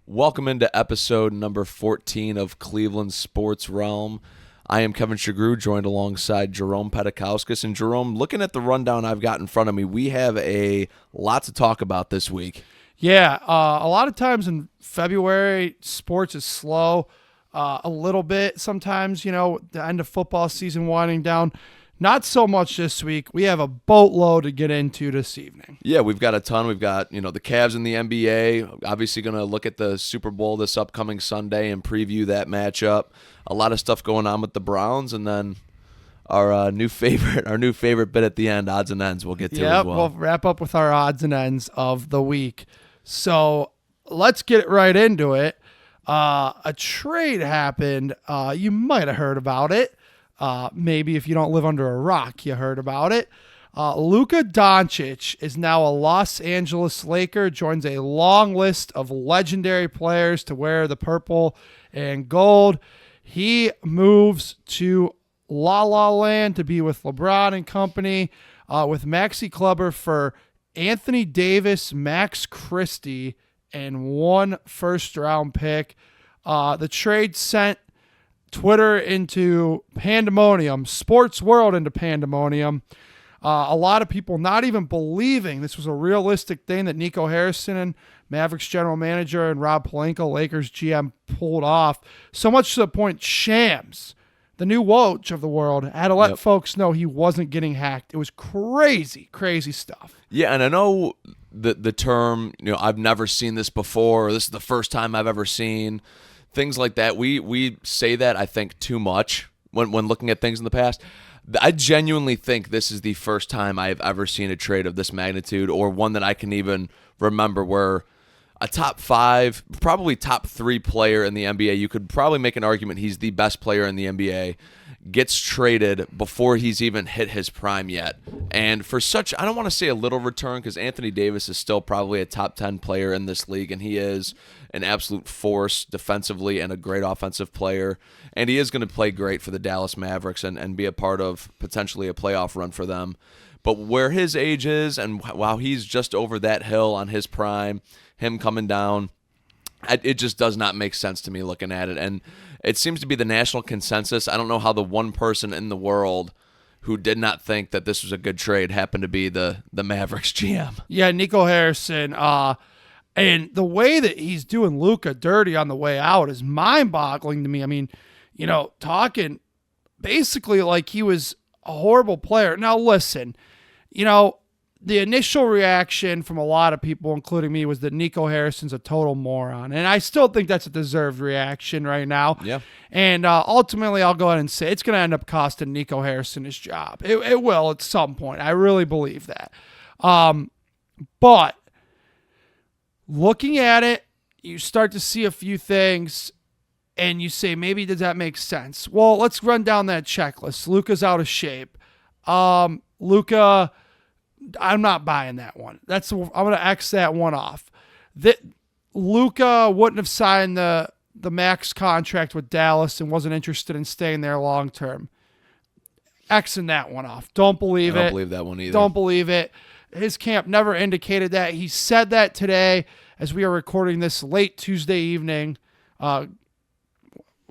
Welcome into episode number 14 of Cleveland Sports Realm. I am Kevin Shagru, joined alongside Jerome Pedikauskas. And Jerome, looking at the rundown I've got in front of me, we have a lot to talk about this week. Yeah, a lot of times in February, sports is slow a little bit. Sometimes, the end of football season winding down. Not so much this week. We have a boatload to get into this evening. Yeah, we've got a ton. We've got, the Cavs in the NBA. Obviously going to look at the Super Bowl this upcoming Sunday and preview that matchup. A lot of stuff going on with the Browns, and then our new favorite bit at the end, odds and ends, we'll get to as well. We'll wrap up with our odds and ends of the week. So let's get right into it. A trade happened. You might have heard about it. Maybe if you don't live under a rock, you heard about it. Luka Doncic is now a Los Angeles Laker, joins a long list of legendary players to wear the purple and gold. He moves to La La Land to be with LeBron and company, with Maxi Kleber for Anthony Davis, Max Christie, and one first-round pick. The trade sent Twitter into pandemonium, sports world into pandemonium. A lot of people not even believing this was a realistic thing that Nico Harrison, Mavericks general manager, and Rob Pelinka, Lakers GM, pulled off. So much to the point, Shams, the new Woj of the world, had to let folks know he wasn't getting hacked. It was crazy, crazy stuff. Yeah, and I know the term, I've never seen this before, or this is the first time I've ever seen things like that. We say that, I think, too much when looking at things in the past. I genuinely think this is the first time I've ever seen a trade of this magnitude, or one that I can even remember, where a top 5, probably top 3 player in the NBA, you could probably make an argument he's the best player in the NBA, gets traded before he's even hit his prime yet. And for such, I don't want to say a little return, because Anthony Davis is still probably a top 10 player in this league, and he is an absolute force defensively and a great offensive player. And he is going to play great for the Dallas Mavericks and be a part of potentially a playoff run for them. But where his age is, and while he's just over that hill on his prime, him coming down, it just does not make sense to me looking at it. And it seems to be the national consensus. I don't know how the one person in the world who did not think that this was a good trade happened to be the Mavericks GM. Yeah, Nico Harrison. And the way that he's doing Luka dirty on the way out is mind-boggling to me. I mean, talking basically like he was a horrible player. Now, listen, the initial reaction from a lot of people, including me, was that Nico Harrison's a total moron. And I still think that's a deserved reaction right now. Yeah. And ultimately, I'll go ahead and say it's going to end up costing Nico Harrison his job. It will at some point. I really believe that. But looking at it, you start to see a few things, and you say, maybe does that make sense? Well, let's run down that checklist. Luka's out of shape. Luka, I'm not buying that one. I'm going to X that one off. That Luka wouldn't have signed the max contract with Dallas and wasn't interested in staying there long term. Xing that one off. Don't believe it. I don't believe that one either. Don't believe it. His camp never indicated that. He said that today as we are recording this late Tuesday evening.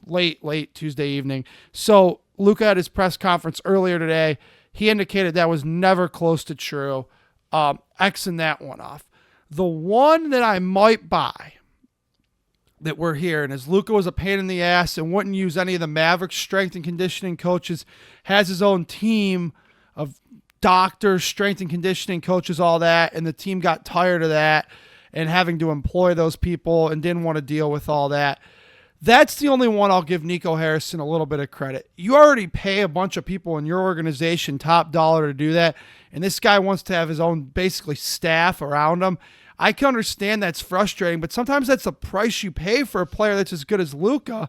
Late Tuesday evening. So Luka at his press conference earlier today, he indicated that was never close to true. Xing that one off. The one that I might buy that we're hearing is Luka was a pain in the ass and wouldn't use any of the Mavericks strength and conditioning coaches, has his own team of doctors, strength and conditioning coaches, all that, and the team got tired of that and having to employ those people and didn't want to deal with all that. That's the only one I'll give Nico Harrison a little bit of credit. You already pay a bunch of people in your organization top dollar to do that, and this guy wants to have his own basically staff around him. I can understand that's frustrating, but sometimes that's the price you pay for a player that's as good as Luka.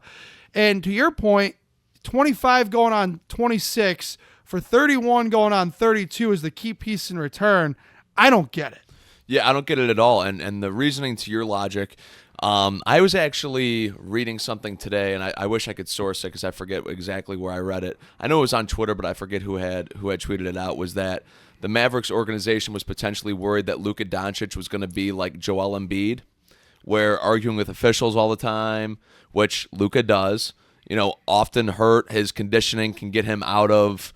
And to your point, 25 going on 26 for 31 going on 32 is the key piece in return. I don't get it. Yeah, I don't get it at all. And the reasoning to your logic, I was actually reading something today, and I wish I could source it because I forget exactly where I read it. I know it was on Twitter, but I forget who had tweeted it out, was that the Mavericks organization was potentially worried that Luka Doncic was going to be like Joel Embiid, where arguing with officials all the time, which Luka does, often hurt. His conditioning can get him out of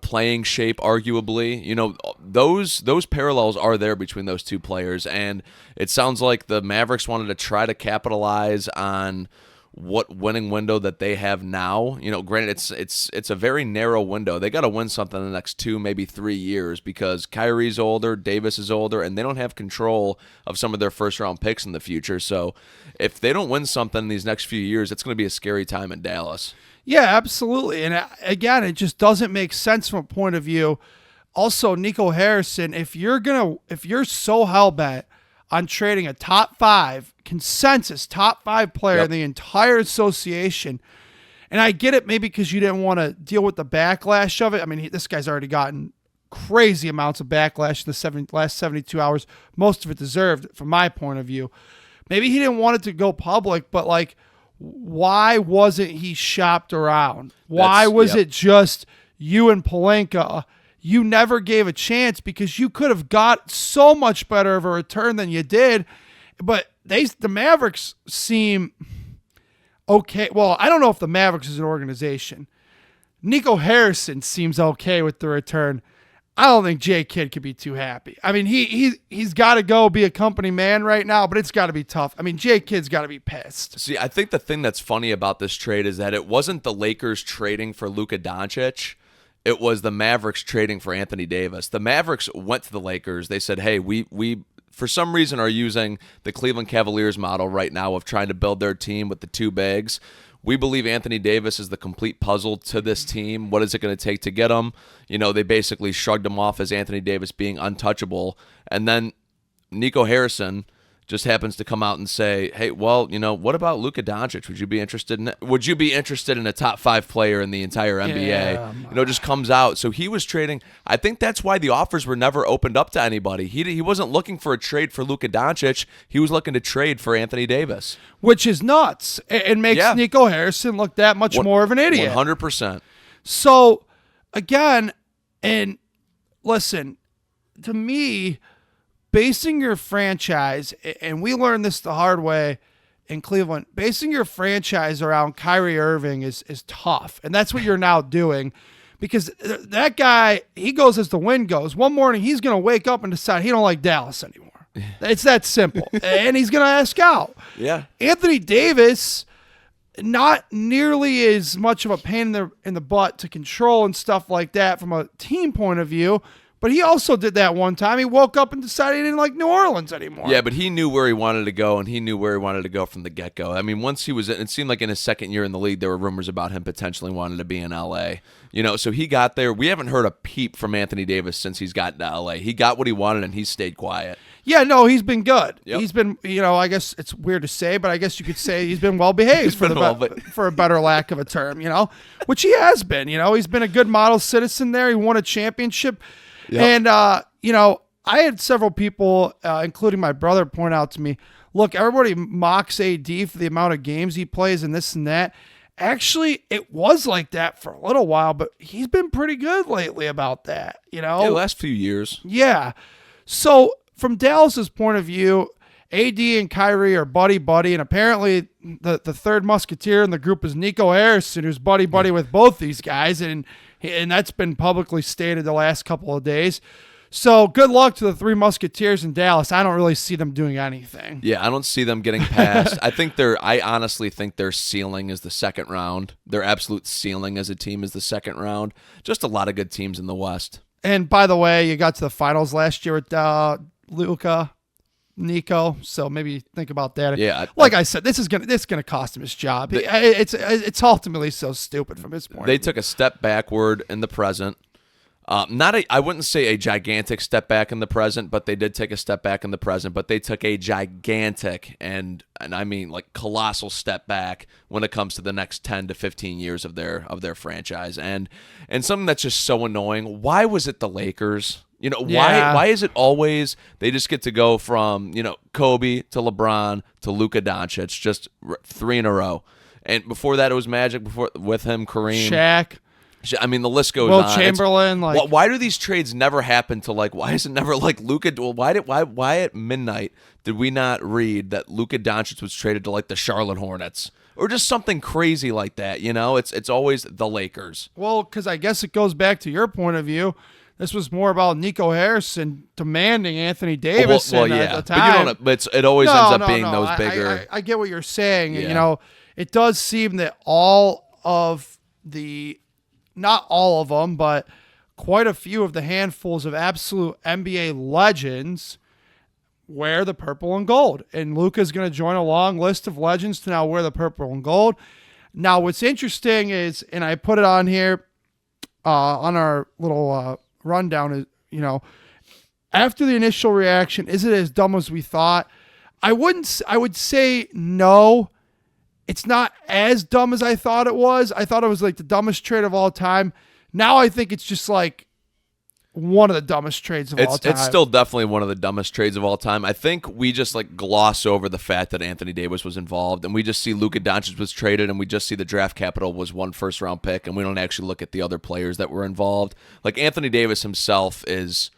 playing shape, arguably. Those parallels are there between those two players, and it sounds like the Mavericks wanted to try to capitalize on what winning window that they have now. Granted, it's a very narrow window. They got to win something in the next 2, maybe 3 years, because Kyrie's older, Davis is older, and they don't have control of some of their first-round picks in the future. So if they don't win something in these next few years, it's going to be a scary time in Dallas. Yeah, absolutely. And again, it just doesn't make sense from a point of view. Also, Nico Harrison, if you're so hell-bent on trading a consensus top 5 player in the entire association, and I get it maybe because you didn't want to deal with the backlash of it. I mean, this guy's already gotten crazy amounts of backlash in the last 72 hours, most of it deserved from my point of view. Maybe he didn't want it to go public, but like, why wasn't he shopped around? Why was it just you and Pelinka? You never gave a chance because you could have got so much better of a return than you did. But the Mavericks seem okay. Well, I don't know if the Mavericks is an organization. Nico Harrison seems okay with the return. I don't think Jay Kidd could be too happy. I mean, he's got to go be a company man right now, but it's got to be tough. I mean, Jay Kidd's got to be pissed. See, I think the thing that's funny about this trade is that it wasn't the Lakers trading for Luka Doncic. It was the Mavericks trading for Anthony Davis. The Mavericks went to the Lakers. They said, hey, we for some reason are using the Cleveland Cavaliers model right now of trying to build their team with the 2 bigs. We believe Anthony Davis is the complete puzzle to this team. What is it going to take to get him? They basically shrugged him off as Anthony Davis being untouchable. And then Nico Harrison just happens to come out and say, hey, well, what about Luka Doncic? Would you be interested in a top 5 player in the entire NBA? Yeah, Just comes out. So he was trading. I think that's why the offers were never opened up to anybody. He wasn't looking for a trade for Luka Doncic. He was looking to trade for Anthony Davis. Which is nuts. It makes Nico Harrison look that much more of an idiot. 100%. So, again, and listen, to me, basing your franchise, and we learned this the hard way in Cleveland, basing your franchise around Kyrie Irving is tough. And that's what you're now doing, because that guy, he goes as the wind goes. One morning, he's going to wake up and decide he don't like Dallas anymore. It's that simple. And he's going to ask out. Yeah. Anthony Davis, not nearly as much of a pain in the butt to control and stuff like that from a team point of view. But he also did that one time. He woke up and decided he didn't like New Orleans anymore. Yeah, but he knew where he wanted to go, and he knew where he wanted to go from the get-go. I mean, once he was in, it seemed like in his second year in the league, there were rumors about him potentially wanting to be in L.A. So he got there. We haven't heard a peep from Anthony Davis since he's gotten to L.A. He got what he wanted, and he stayed quiet. Yeah, no, he's been good. Yep. He's been, I guess it's weird to say, but I guess you could say he's been well-behaved for a better lack of a term, which he has been. He's been a good model citizen there. He won a championship. Yep. And, I had several people, including my brother, point out to me, look, everybody mocks AD for the amount of games he plays and this and that. Actually, it was like that for a little while, but he's been pretty good lately about that, Yeah, the last few years. Yeah. So from Dallas's point of view, AD and Kyrie are buddy-buddy, and apparently the third musketeer in the group is Nico Harrison, who's buddy-buddy with both these guys, and that's been publicly stated the last couple of days. So good luck to the 3 musketeers in Dallas. I don't really see them doing anything. Yeah, I don't see them getting past. I honestly think their ceiling is the second round. Their absolute ceiling as a team is the second round. Just a lot of good teams in the West. And by the way, you got to the finals last year with Luka, Nico, so maybe think about that. Yeah, I said, this is gonna cost him his job. It's ultimately so stupid from his point. They took a step backward in the present. I wouldn't say a gigantic step back in the present, but they did take a step back in the present. But they took a gigantic and I mean like colossal step back when it comes to the next 10 to 15 years of their franchise. And something that's just so annoying. Why was it the Lakers? Why is it always they just get to go from, Kobe to LeBron to Luka Doncic, just 3 in a row. And before that, it was Magic, with him, Kareem. Shaq. I mean, the list goes Will on. Chamberlain, Why do these trades never happen to why is it never Luka? Why at midnight did we not read that Luka Doncic was traded to the Charlotte Hornets or just something crazy like that? It's always the Lakers. Well, because I guess it goes back to your point of view. This was more about Nico Harrison demanding Anthony Davis at the time. But it always ends up being those bigger. I get what you're saying. Yeah. It does seem that not all of them, but quite a few of the handfuls of absolute NBA legends wear the purple and gold. And Luka's going to join a long list of legends to now wear the purple and gold. Now, what's interesting is, and I put it on here on our little rundown, is, after the initial reaction, is it as dumb as we thought? I would say no. It's not as dumb as I thought it was. I thought it was the dumbest trade of all time. Now I think it's just one of the dumbest trades of all time. It's still definitely one of the dumbest trades of all time. I think we just gloss over the fact that Anthony Davis was involved, and we just see Luka Doncic was traded, and we just see the draft capital was 1 first-round pick, and we don't actually look at the other players that were involved. Anthony Davis himself is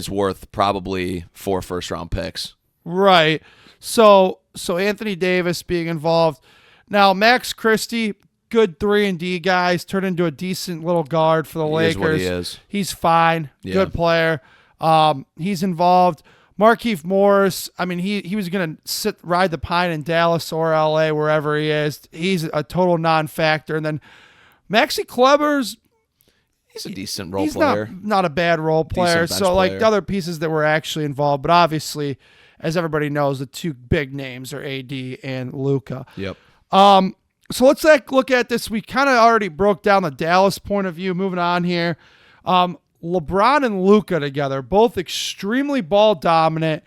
worth probably 4 first-round picks. Right. So Anthony Davis being involved. Now, Max Christie, good 3-and-D guys, turned into a decent little guard for the Lakers. Is what he is. He's fine. Yeah. Good player. He's involved. Markieff Morris, I mean, he was going to ride the pine in Dallas or LA, wherever he is. He's a total non-factor. And then Maxi Kleber's, he's a decent role player. Not a bad role player. So, player. The other pieces that were actually involved. But obviously, as everybody knows, the two big names are AD and Luka. Yep. So let's look at this. We kind of already broke down the Dallas point of view. Moving on here. LeBron and Luka together, both extremely ball dominant,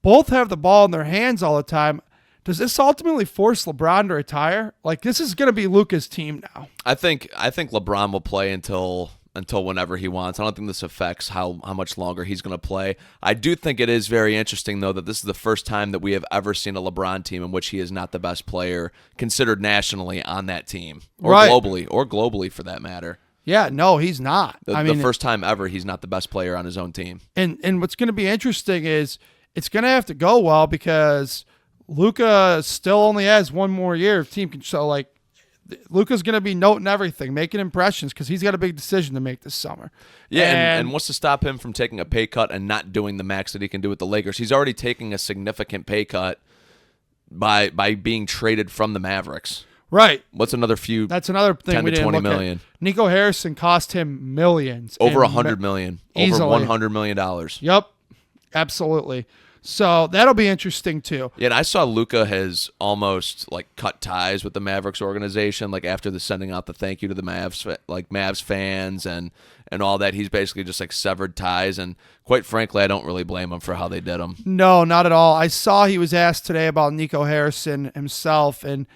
both have the ball in their hands all the time. Does this ultimately force LeBron to retire? This is going to be Luka's team now. I think LeBron will play until whenever he wants. I don't think this affects how much longer he's going to play. I do think it is very interesting, though, that this is the first time that we have ever seen a LeBron team in which he is not the best player considered nationally on that team, or globally for that matter. Yeah, no, he's not. The first time ever he's not the best player on his own team. And what's going to be interesting is it's going to have to go well because Luka still only has one more year of team control. Luka's going to be noting everything, making impressions, because he's got a big decision to make this summer. Yeah, and what's to stop him from taking a pay cut and not doing the max that he can do with the Lakers? He's already taking a significant pay cut by being traded from the Mavericks. Right. What's another few? That's another thing 10 we to didn't 20 look million. At. Nico Harrison cost him millions. Over $100 million. Easily. Over $100 million. Yep. Absolutely. So that'll be interesting too. Yeah, and I saw Luka has almost cut ties with the Mavericks organization. After the sending out the thank you to the Mavs fans and all that, he's basically just severed ties. And quite frankly, I don't really blame him for how they did him. No, not at all. I saw he was asked today about Nico Harrison himself, and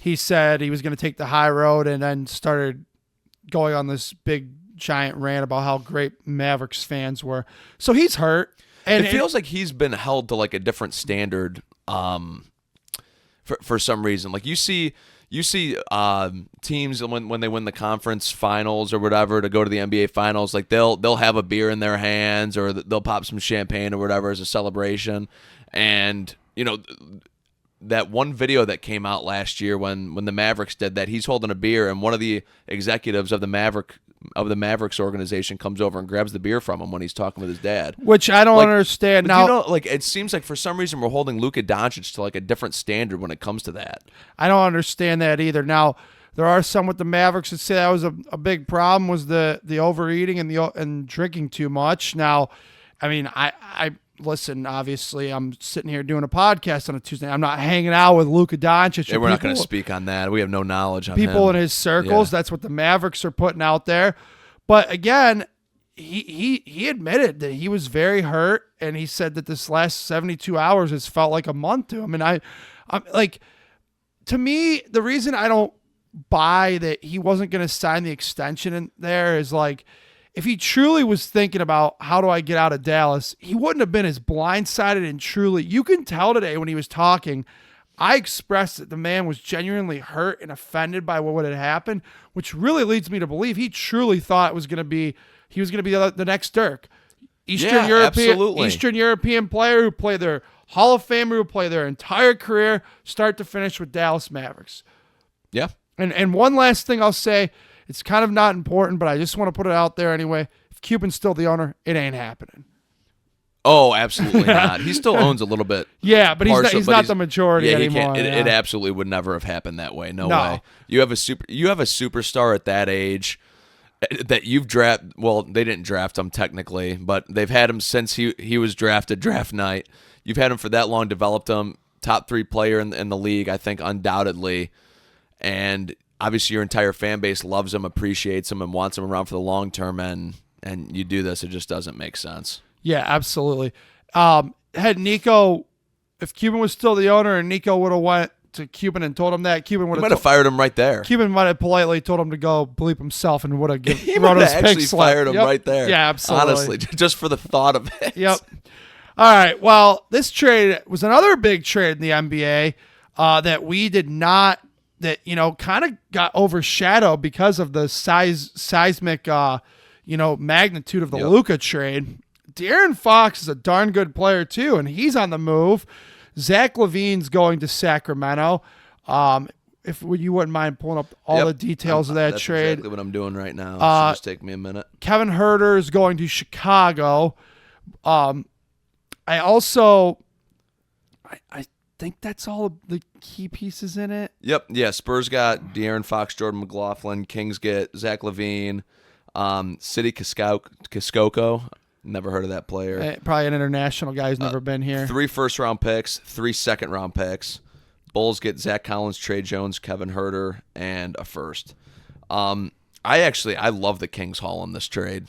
he said he was going to take the high road, and then started going on this big giant rant about how great Mavericks fans were. So he's hurt. And it feels like he's been held to a different standard for some reason. You see teams when they win the conference finals or whatever to go to the NBA finals, they'll have a beer in their hands or they'll pop some champagne or whatever as a celebration. And that one video that came out last year when the Mavericks did that, he's holding a beer and one of the executives of the Mavericks organization comes over and grabs the beer from him when he's talking with his dad. Which I don't understand. Now, it seems like for some reason we're holding Luka Doncic to a different standard when it comes to that. I don't understand that either. Now, there are some with the Mavericks that say that was a big problem, was the overeating and drinking too much. Now, I listen, obviously, I'm sitting here doing a podcast on a Tuesday. I'm not hanging out with Luka Doncic. Yeah, we're not going to speak on that. We have no knowledge on people him. In his circles. Yeah. That's what the Mavericks are putting out there. But again, he admitted that he was very hurt, and he said that this last 72 hours has felt like a month to him. And I'm to me, the reason I don't buy that he wasn't going to sign the extension in there is if he truly was thinking about how do I get out of Dallas, he wouldn't have been as blindsided and truly. You can tell today when he was talking, I expressed that the man was genuinely hurt and offended by what had happened, which really leads me to believe he truly thought he was going to be the next Dirk. Eastern European player who played their Hall of Famer, who played their entire career, start to finish with Dallas Mavericks. Yeah. And one last thing I'll say, it's kind of not important, but I just want to put it out there anyway. If Cuban's still the owner, it ain't happening. Oh, absolutely not. He still owns a little bit. Yeah, but he's not the majority anymore. It absolutely would never have happened that way. No way. You have a superstar at that age that you've drafted. Well, they didn't draft him technically, but they've had him since he was drafted draft night. You've had him for that long, developed him, top 3 player in the league, I think, undoubtedly. And obviously your entire fan base loves him, appreciates him, and wants him around for the long term, and you do this, it just doesn't make sense. Yeah, absolutely. Had Nico, if Cuban was still the owner and Nico would have went to Cuban and told him that, Cuban would have fired him right there. Cuban might have politely told him to go bleep himself and would have he would have actually fired him right there. Yeah, absolutely. Honestly, just for the thought of it. Yep. All right. Well, this trade was another big trade in the NBA that we did not, that, kind of got overshadowed because of the seismic, magnitude of the Luka trade. De'Aaron Fox is a darn good player too, and he's on the move. Zach LaVine's going to Sacramento. If you wouldn't mind pulling up all the details of that that's trade. Exactly what I'm doing right now. It'll just take me a minute. Kevin Huerter is going to Chicago. I think that's all of the key pieces in it. Yep. Yeah. Spurs got De'Aaron Fox, Jordan McLaughlin. Kings get Zach LaVine. City Kiskoko. Never heard of that player. Probably an international guy who's never been here. 3 first-round picks, 3 second-round picks. Bulls get Zach Collins, Trey Jones, Kevin Huerter, and a first. I love the Kings haul in this trade.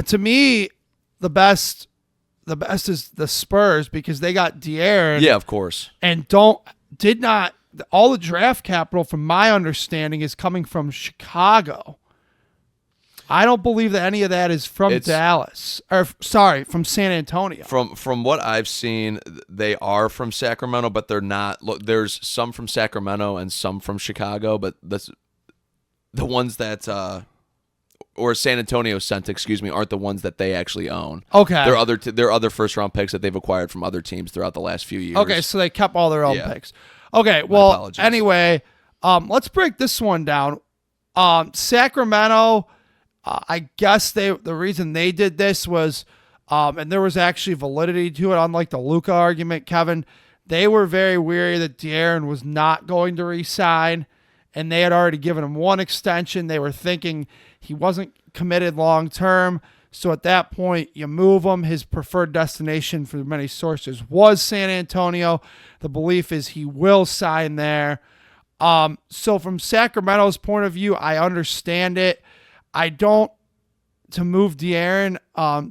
To me, the best is the Spurs because they got De'Aaron. Yeah, of course. And all the draft capital, from my understanding, is coming from Chicago. I don't believe that any of that is from from San Antonio. From what I've seen, they are from Sacramento, but they're not. Look, there's some from Sacramento and some from Chicago, but the ones that or San Antonio sent, aren't the ones that they actually own. Okay, they're other first round picks that they've acquired from other teams throughout the last few years. Okay, so they kept all their own picks. Okay, well, anyway, let's break this one down. Sacramento. I guess the reason they did this was, and there was actually validity to it, unlike the Luka argument, Kevin, they were very weary that De'Aaron was not going to re-sign, and they had already given him 1 extension. They were thinking he wasn't committed long-term, so at that point, you move him. His preferred destination for many sources was San Antonio. The belief is he will sign there. So from Sacramento's point of view, I understand it. I don't, to move De'Aaron.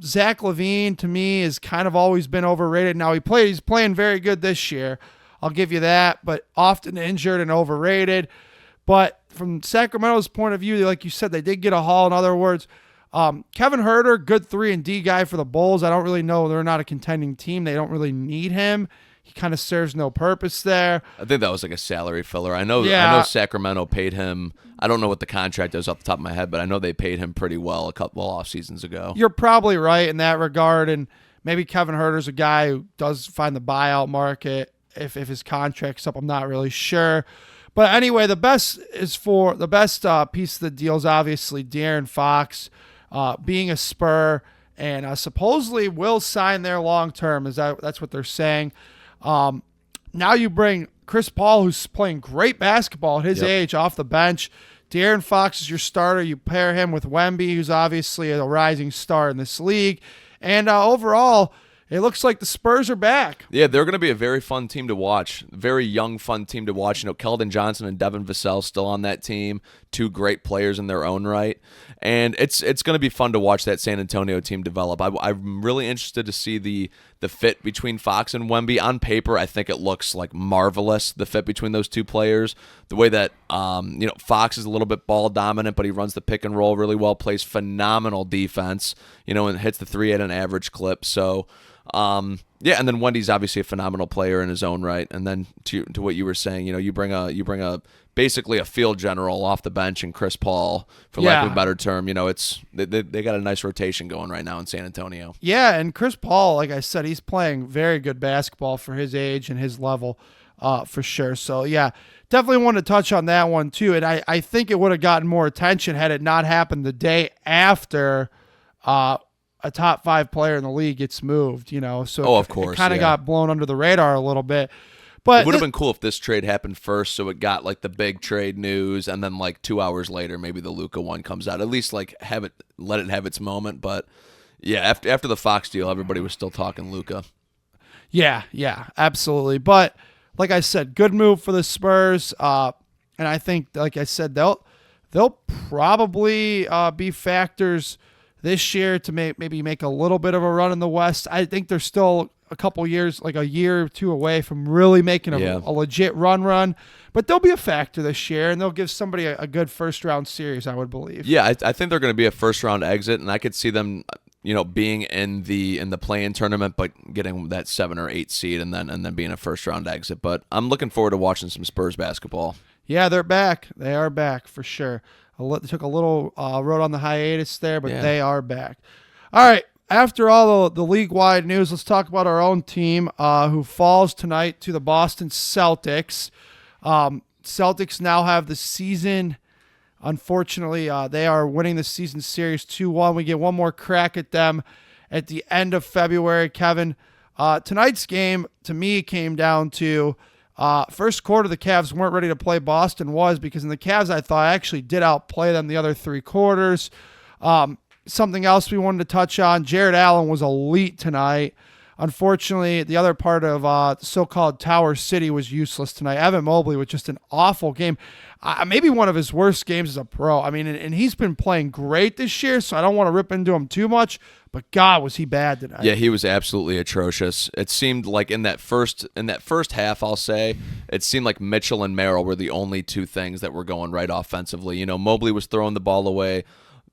Zach LaVine, to me, has kind of always been overrated. Now, he's playing very good this year. I'll give you that, but often injured and overrated. But from Sacramento's point of view, like you said, they did get a haul. In other words, Kevin Huerter, good 3-and-D guy for the Bulls. I don't really know. They're not a contending team. They don't really need him. He kind of serves no purpose there. I think that was like a salary filler. I know Sacramento paid him. I don't know what the contract is off the top of my head, but I know they paid him pretty well a couple off seasons ago. You're probably right in that regard, and maybe Kevin Huerter's a guy who does find the buyout market if his contract's up. I'm not really sure. But anyway, the best piece of the deal is obviously De'Aaron Fox being a Spur, and supposedly will sign there long term. That's what they're saying. Now you bring Chris Paul, who's playing great basketball at his age, off the bench. De'Aaron Fox is your starter. You pair him with Wemby, who's obviously a rising star in this league. And overall, it looks like the Spurs are back. Yeah, they're going to be a very fun team to watch. Very young, fun team to watch. Keldon Johnson and Devin Vassell still on that team. 2 great players in their own right. And it's going to be fun to watch that San Antonio team develop. I'm really interested to see the fit between Fox and Wemby. On paper, I think it looks like marvelous, the fit between those 2 players. The way that Fox is a little bit ball dominant, but he runs the pick and roll really well, plays phenomenal defense, and hits the 3 at an average clip. So, Yeah, and then Wendy's obviously a phenomenal player in his own right. And then to what you were saying, you bring a basically a field general off the bench and Chris Paul, for lack of a better term. It's they got a nice rotation going right now in San Antonio. Yeah, and Chris Paul, like I said, he's playing very good basketball for his age and his level, for sure. So yeah, definitely want to touch on that one too. And I think it would have gotten more attention had it not happened the day after a top 5 player in the league gets moved, So of course, it kind of got blown under the radar a little bit. But it would have been cool if this trade happened first, so it got like the big trade news, and then like 2 hours later, maybe the Luka one comes out. At least like let it have its moment. But yeah, after the Fox deal, everybody was still talking Luka. Yeah, absolutely. But like I said, good move for the Spurs, and I think, like I said, they'll probably be factors this year to maybe make a little bit of a run in the West. I think they're still a couple years, like a year or two away from really making a legit run. But they'll be a factor this year, and they'll give somebody a good first-round series, I would believe. Yeah, I think they're going to be a first-round exit, and I could see them, being in the play-in tournament, but getting that 7 or 8 seed, and then being a first-round exit. But I'm looking forward to watching some Spurs basketball. Yeah, they're back. They are back for sure. They took a little road on the hiatus there, but they are back. All right. After all the league-wide news, let's talk about our own team, who falls tonight to the Boston Celtics. Celtics now have the season. Unfortunately, they are winning the season series 2-1. We get one more crack at them at the end of February. Kevin, tonight's game, to me, came down to first quarter, the Cavs weren't ready to play. Boston was, because in the Cavs, I thought I actually did outplay them the other 3 quarters. Something else we wanted to touch on, Jared Allen was elite tonight. Unfortunately, the other part of the so-called Tower City was useless tonight. Evan Mobley was just an awful game. Maybe one of his worst games as a pro. I mean, and he's been playing great this year, so I don't want to rip into him too much, but God, was he bad tonight. Yeah, he was absolutely atrocious. It seemed like in that first half, I'll say, it seemed like Mitchell and Merrill were the only 2 things that were going right offensively. Mobley was throwing the ball away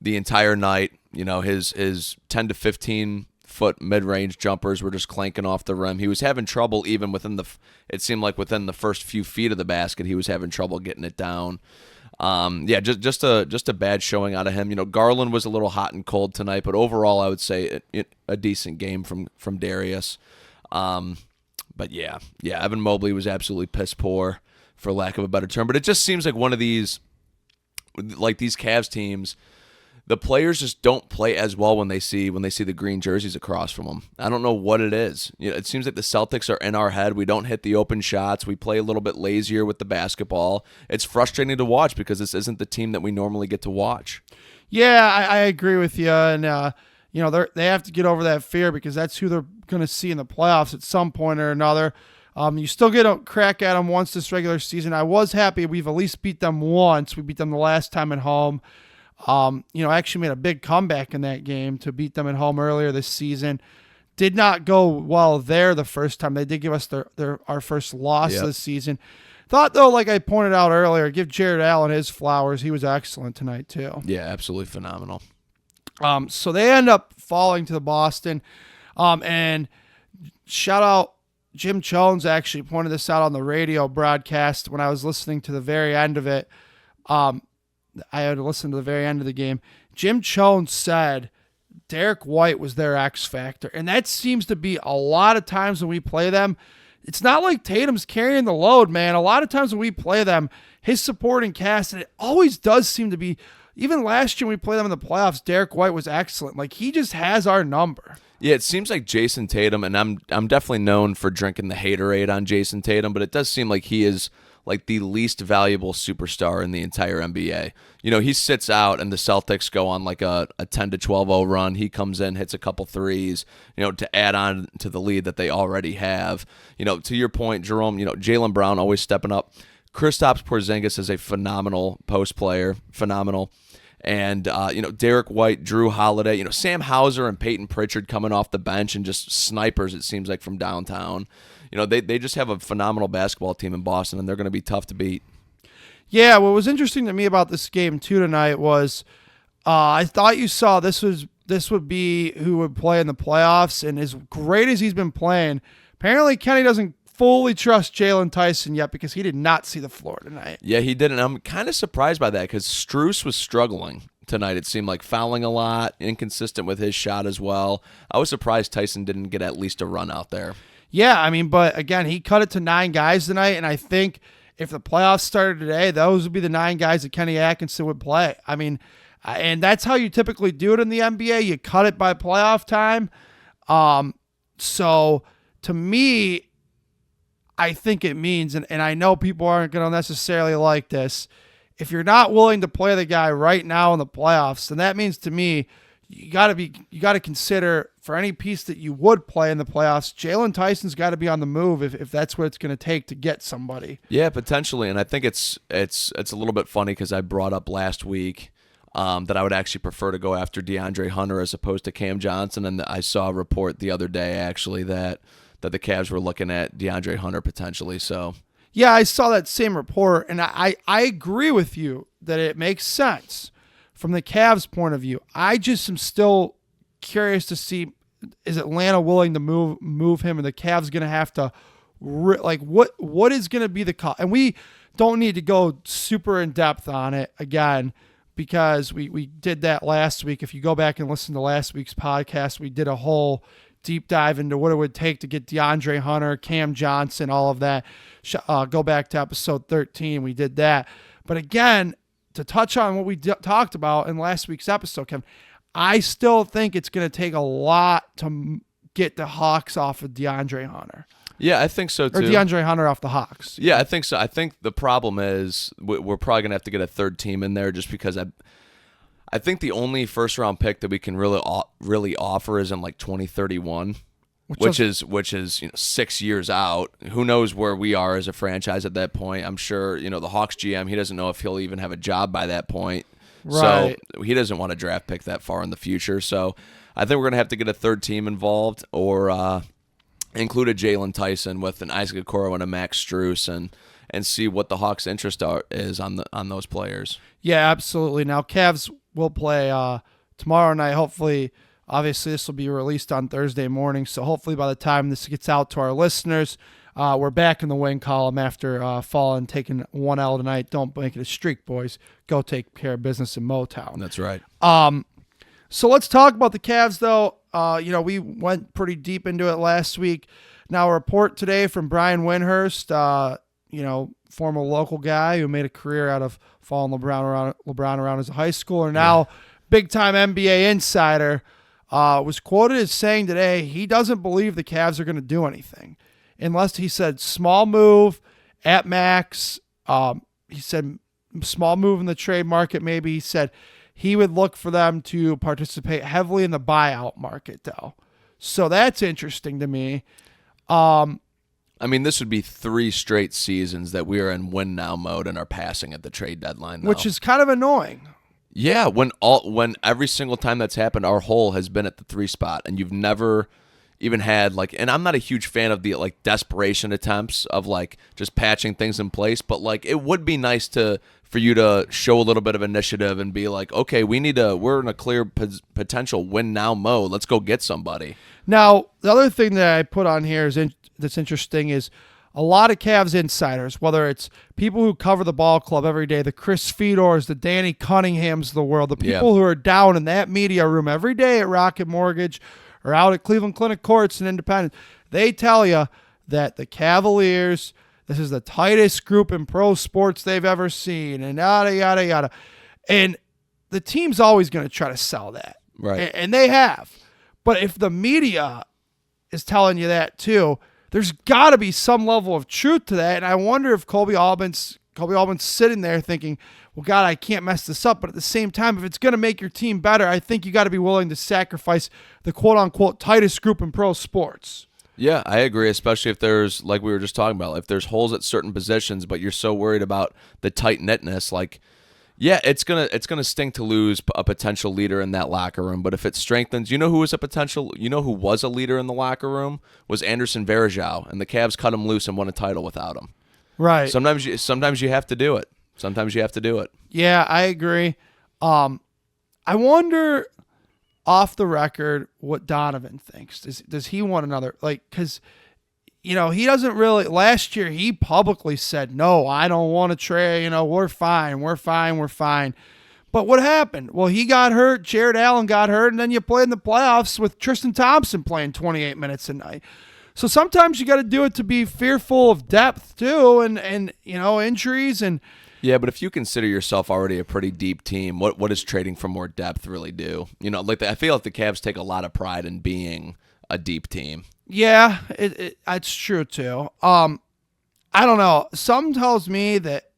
the entire night. His 10 to 15 foot mid-range jumpers were just clanking off the rim. He was having trouble even within the first few feet of the basket. He was having trouble getting it down. Just a bad showing out of him. Garland was a little hot and cold tonight, but overall I would say a decent game from Darius. But yeah, Evan Mobley was absolutely piss poor, for lack of a better term. But it just seems like one of these Cavs teams, the players just don't play as well when they see the green jerseys across from them. I don't know what it is. It seems like the Celtics are in our head. We don't hit the open shots. We play a little bit lazier with the basketball. It's frustrating to watch because this isn't the team that we normally get to watch. Yeah, I agree with you. And, they have to get over that fear, because that's who they're going to see in the playoffs at some point or another. You still get a crack at them once this regular season. I was happy we've at least beat them once. We beat them the last time at home. I actually made a big comeback in that game to beat them at home earlier this season. Did not go well there the first time. They did give us our first loss this season. Thought, though, like I pointed out earlier, give Jared Allen his flowers. He was excellent tonight, too. Yeah, absolutely phenomenal. So they end up falling to the Boston. And shout out, Jim Jones actually pointed this out on the radio broadcast when I was listening to the very end of it. I had to listen to the very end of the game. Jim Jones said Derek White was their X factor. And that seems to be a lot of times when we play them. It's not like Tatum's carrying the load, man. A lot of times when we play them, his supporting cast, and it always does seem to be, even last year when we played them in the playoffs, Derek White was excellent. Like, he just has our number. Yeah, it seems like Jason Tatum, and I'm definitely known for drinking the haterade on Jason Tatum, but it does seem like he is like the least valuable superstar in the entire NBA. He sits out and the Celtics go on like a 10 to 12-0 run. He comes in, hits a couple threes, to add on to the lead that they already have. To your point, Jerome, Jaylen Brown always stepping up. Kristaps Porzingis is a phenomenal post player, phenomenal. And, Derek White, Drew Holiday, Sam Hauser and Peyton Pritchard coming off the bench and just snipers, it seems like, from downtown. They just have a phenomenal basketball team in Boston, and they're going to be tough to beat. Yeah, what was interesting to me about this game, too, tonight was I thought you saw this this would be who would play in the playoffs. And as great as he's been playing, apparently Kenny doesn't fully trust Jalen Tyson yet because he did not see the floor tonight. Yeah, he didn't. I'm kind of surprised by that because Strus was struggling tonight. It seemed like fouling a lot, inconsistent with his shot as well. I was surprised Tyson didn't get at least a run out there. Yeah, I mean, but again, he cut it to 9 guys tonight, and I think if the playoffs started today, those would be the 9 guys that Kenny Atkinson would play. I mean, and that's how you typically do it in the NBA. You cut it by playoff time. So to me, I think it means, and I know people aren't going to necessarily like this, if you're not willing to play the guy right now in the playoffs, then that means to me you got to consider for any piece that you would play in the playoffs, Jalen Tyson's got to be on the move if that's what it's going to take to get somebody. Yeah, potentially, and I think it's a little bit funny because I brought up last week that I would actually prefer to go after DeAndre Hunter as opposed to Cam Johnson, and I saw a report the other day actually that the Cavs were looking at DeAndre Hunter potentially. So yeah, I saw that same report, and I agree with you that it makes sense from the Cavs' point of view. I just am still curious to see, is Atlanta willing to move him, and the Cavs going to have to what is going to be the cost? And we don't need to go super in depth on it again because we did that last week. If you go back and listen to last week's podcast, we did a whole deep dive into what it would take to get DeAndre Hunter, Cam Johnson, all of that. Go back to episode 13. We did that. But again, to touch on what we talked about in last week's episode, Kevin, I still think it's going to take a lot to get the Hawks off of DeAndre Hunter. Yeah, I think so too. Or DeAndre Hunter off the Hawks. Yeah, I think so. I think the problem is we're probably going to have to get a third team in there just because I think the only first-round pick that we can really offer is in like 2031, which is 6 years out. Who knows where we are as a franchise at that point? I'm sure the Hawks GM, he doesn't know if he'll even have a job by that point. Right. So he doesn't want a draft pick that far in the future. So I think we're going to have to get a third team involved or include a Jalen Tyson with an Isaac Okoro and a Max Strus and see what the Hawks' interest is on those players. Yeah, absolutely. Now, Cavs will play tomorrow night. Hopefully, obviously, this will be released on Thursday morning. So hopefully by the time this gets out to our listeners, we're back in the win column after taking 1 L tonight. Don't make it a streak, boys. Go take care of business in Motown. That's right. So let's talk about the Cavs, though. We went pretty deep into it last week. Now, a report today from Brian Windhurst, former local guy who made a career out of following LeBron around as a high schooler. Now, big-time NBA insider, was quoted as saying today he doesn't believe the Cavs are going to do anything unless, he said, small move at max. He said small move in the trade market maybe. He said he would look for them to participate heavily in the buyout market, though. So that's interesting to me. I mean, this would be 3 straight seasons that we are in win now mode and are passing at the trade deadline, though. Which is kind of annoying. Yeah, when every single time that's happened, our hole has been at the 3 spot, and you've never even had and I'm not a huge fan of the desperation attempts of just patching things in place, but it would be nice for you to show a little bit of initiative and be okay, we're in a clear potential win now mode. Let's go get somebody. Now, the other thing that I put on here that's interesting is a lot of Cavs insiders, whether it's people who cover the ball club every day, the Chris Fedors, the Danny Cunninghams of the world, the people who are down in that media room every day at Rocket Mortgage or out at Cleveland Clinic Courts and Independence, they tell you that the Cavaliers, this is the tightest group in pro sports they've ever seen, and yada, yada, yada. And the team's always going to try to sell that. Right. And they have. But if the media is telling you that too, there's got to be some level of truth to that. And I wonder if Kobe Albin's sitting there thinking, well, God, I can't mess this up. But at the same time, if it's going to make your team better, I think you got to be willing to sacrifice the quote-unquote tightest group in pro sports. Yeah, I agree, especially if there's, like we were just talking about, if there's holes at certain positions, but you're so worried about the tight-knitness, it's gonna sting to lose a potential leader in that locker room. But if it strengthens, who was a leader in the locker room was Anderson Varejao, and the Cavs cut him loose and won a title without him. Right. Sometimes you have to do it. Yeah, I agree. I wonder. off the record what Donovan thinks. Does he want another, like, because, he doesn't really, last year he publicly said, no, I don't want to trade, we're fine. But what happened? Well, he got hurt, Jared Allen got hurt, and then you played in the playoffs with Tristan Thompson playing 28 minutes a night. So sometimes you got to do it to be fearful of depth too, and injuries and. Yeah, but if you consider yourself already a pretty deep team, what does trading for more depth really do? I feel like the Cavs take a lot of pride in being a deep team. Yeah, it's true too. I don't know. Something tells me that,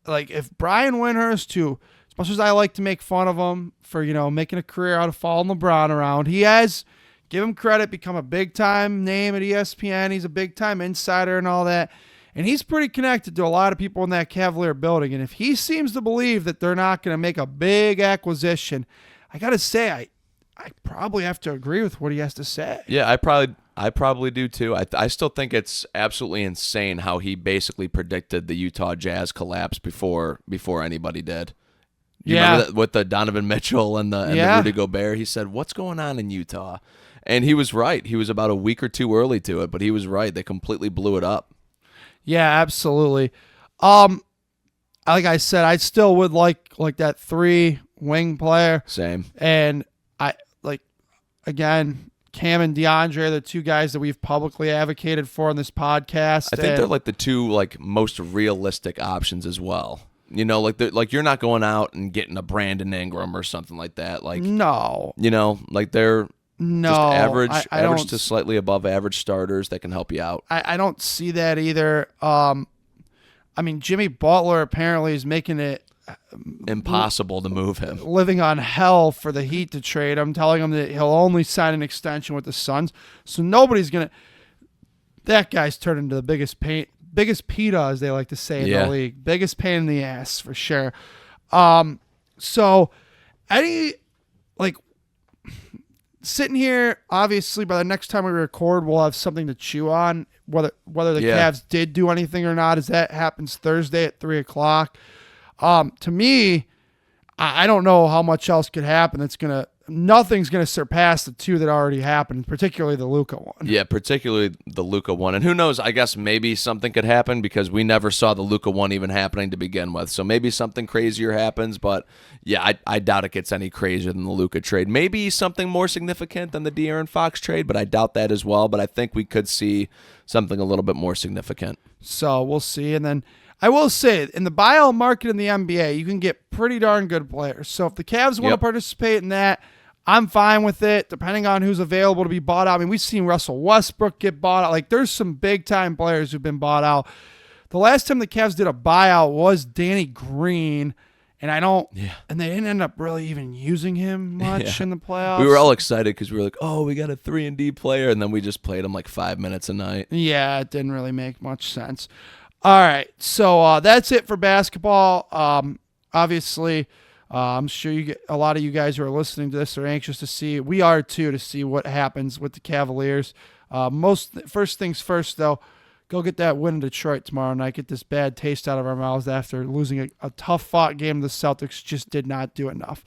like, if Brian Windhorst, who, as much as I like to make fun of him for making a career out of following LeBron around, he has, give him credit, become a big time name at ESPN. He's a big time insider and all that. And he's pretty connected to a lot of people in that Cavalier building. And if he seems to believe that they're not going to make a big acquisition, I got to say, I probably have to agree with what he has to say. Yeah, I probably do too. I still think it's absolutely insane how he basically predicted the Utah Jazz collapse before anybody did. You remember that with the Donovan Mitchell and the Rudy Gobert? He said, "What's going on in Utah?" And he was right. He was about a week or two early to it, but he was right. They completely blew it up. Yeah, absolutely. Like I said, I still would like that 3-wing player. Same. And again, Cam and DeAndre are the two guys that we've publicly advocated for on this podcast. I think they're like the two most realistic options as well. You're not going out and getting a Brandon Ingram or something like that. No. They're just average to slightly above average starters that can help you out. I don't see that either. Jimmy Butler apparently is making it impossible to move him. Living on hell for the Heat to trade him, telling him that he'll only sign an extension with the Suns. So nobody's going to... That guy's turned into the biggest PETA, as they like to say in the league. Biggest pain in the ass, for sure. Sitting here, obviously, by the next time we record, we'll have something to chew on, whether the Cavs did do anything or not, as that happens Thursday at 3 o'clock. To me, I don't know how much else could happen. Nothing's going to surpass the two that already happened, particularly the Luka one. Yeah, particularly the Luka one. And who knows, I guess maybe something could happen because we never saw the Luka one even happening to begin with. So maybe something crazier happens, but yeah, I doubt it gets any crazier than the Luka trade. Maybe something more significant than the De'Aaron Fox trade, but I doubt that as well. But I think we could see something a little bit more significant. So we'll see. And then I will say, in the buyout market in the NBA, you can get pretty darn good players. So if the Cavs want to participate in that, I'm fine with it, depending on who's available to be bought out. We've seen Russell Westbrook get bought out. There's some big-time players who've been bought out. The last time the Cavs did a buyout was Danny Green, and and they didn't end up really even using him much in the playoffs. We were all excited because we were like, oh, we got a 3-and-D player, and then we just played him 5 minutes a night. Yeah, it didn't really make much sense. All right, so that's it for basketball. Obviously, I'm sure a lot of you guys who are listening to this are anxious to see. We are too, to see what happens with the Cavaliers. First things first, though, go get that win in Detroit tomorrow night. Get this bad taste out of our mouths after losing a tough-fought game. The Celtics just did not do enough.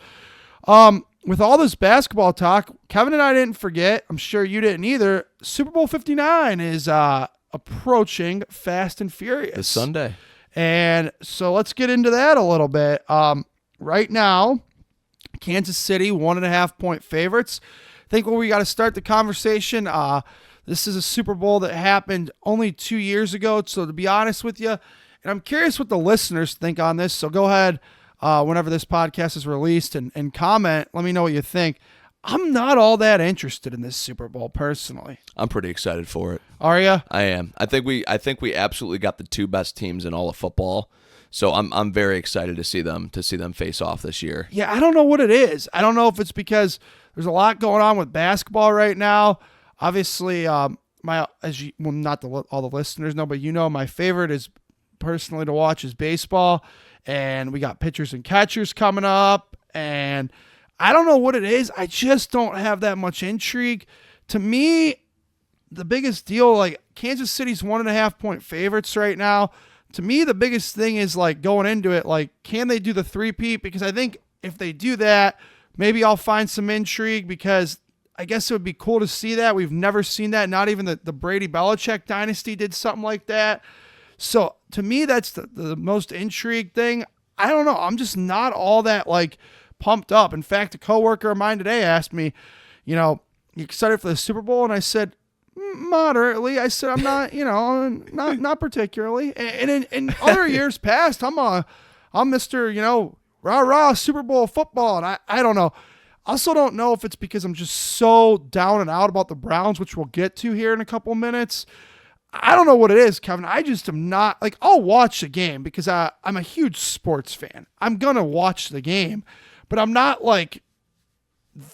With all this basketball talk, Kevin and I didn't forget. I'm sure you didn't either. Super Bowl 59 is approaching fast and furious. This Sunday. And so let's get into that a little bit. Right now, Kansas City 1.5-point favorites. I think where we got to start the conversation, this is a Super Bowl that happened only 2 years ago. So to be honest with you, and I'm curious what the listeners think on this. So go ahead whenever this podcast is released and comment. Let me know what you think. I'm not all that interested in this Super Bowl personally. I'm pretty excited for it. Are you? I am. I think we absolutely got the two best teams in all of football. So I'm very excited to see them face off this year. Yeah, I don't know what it is. I don't know if it's because there's a lot going on with basketball right now. Obviously, all the listeners know, but my favorite is personally to watch is baseball, and we got pitchers and catchers coming up, and I don't know what it is. I just don't have that much intrigue. To me, the biggest deal, Kansas City's 1.5-point favorites right now. To me, the biggest thing is going into it, can they do the three-peat? Because I think if they do that, maybe I'll find some intrigue because I guess it would be cool to see that. We've never seen that. Not even the Brady Belichick dynasty did something like that. So to me, that's the most intrigue thing. I don't know. I'm just not all that like pumped up. In fact, a coworker of mine today asked me, you excited for the Super Bowl? And I said, moderately. I said, I'm not, not particularly. And in other years past, I'm Mr., rah, Super Bowl football. And I don't know. I also don't know if it's because I'm just so down and out about the Browns, which we'll get to here in a couple of minutes. I don't know what it is, Kevin. I just am not like, I'll watch the game because I'm a huge sports fan. I'm going to watch the game, but I'm not like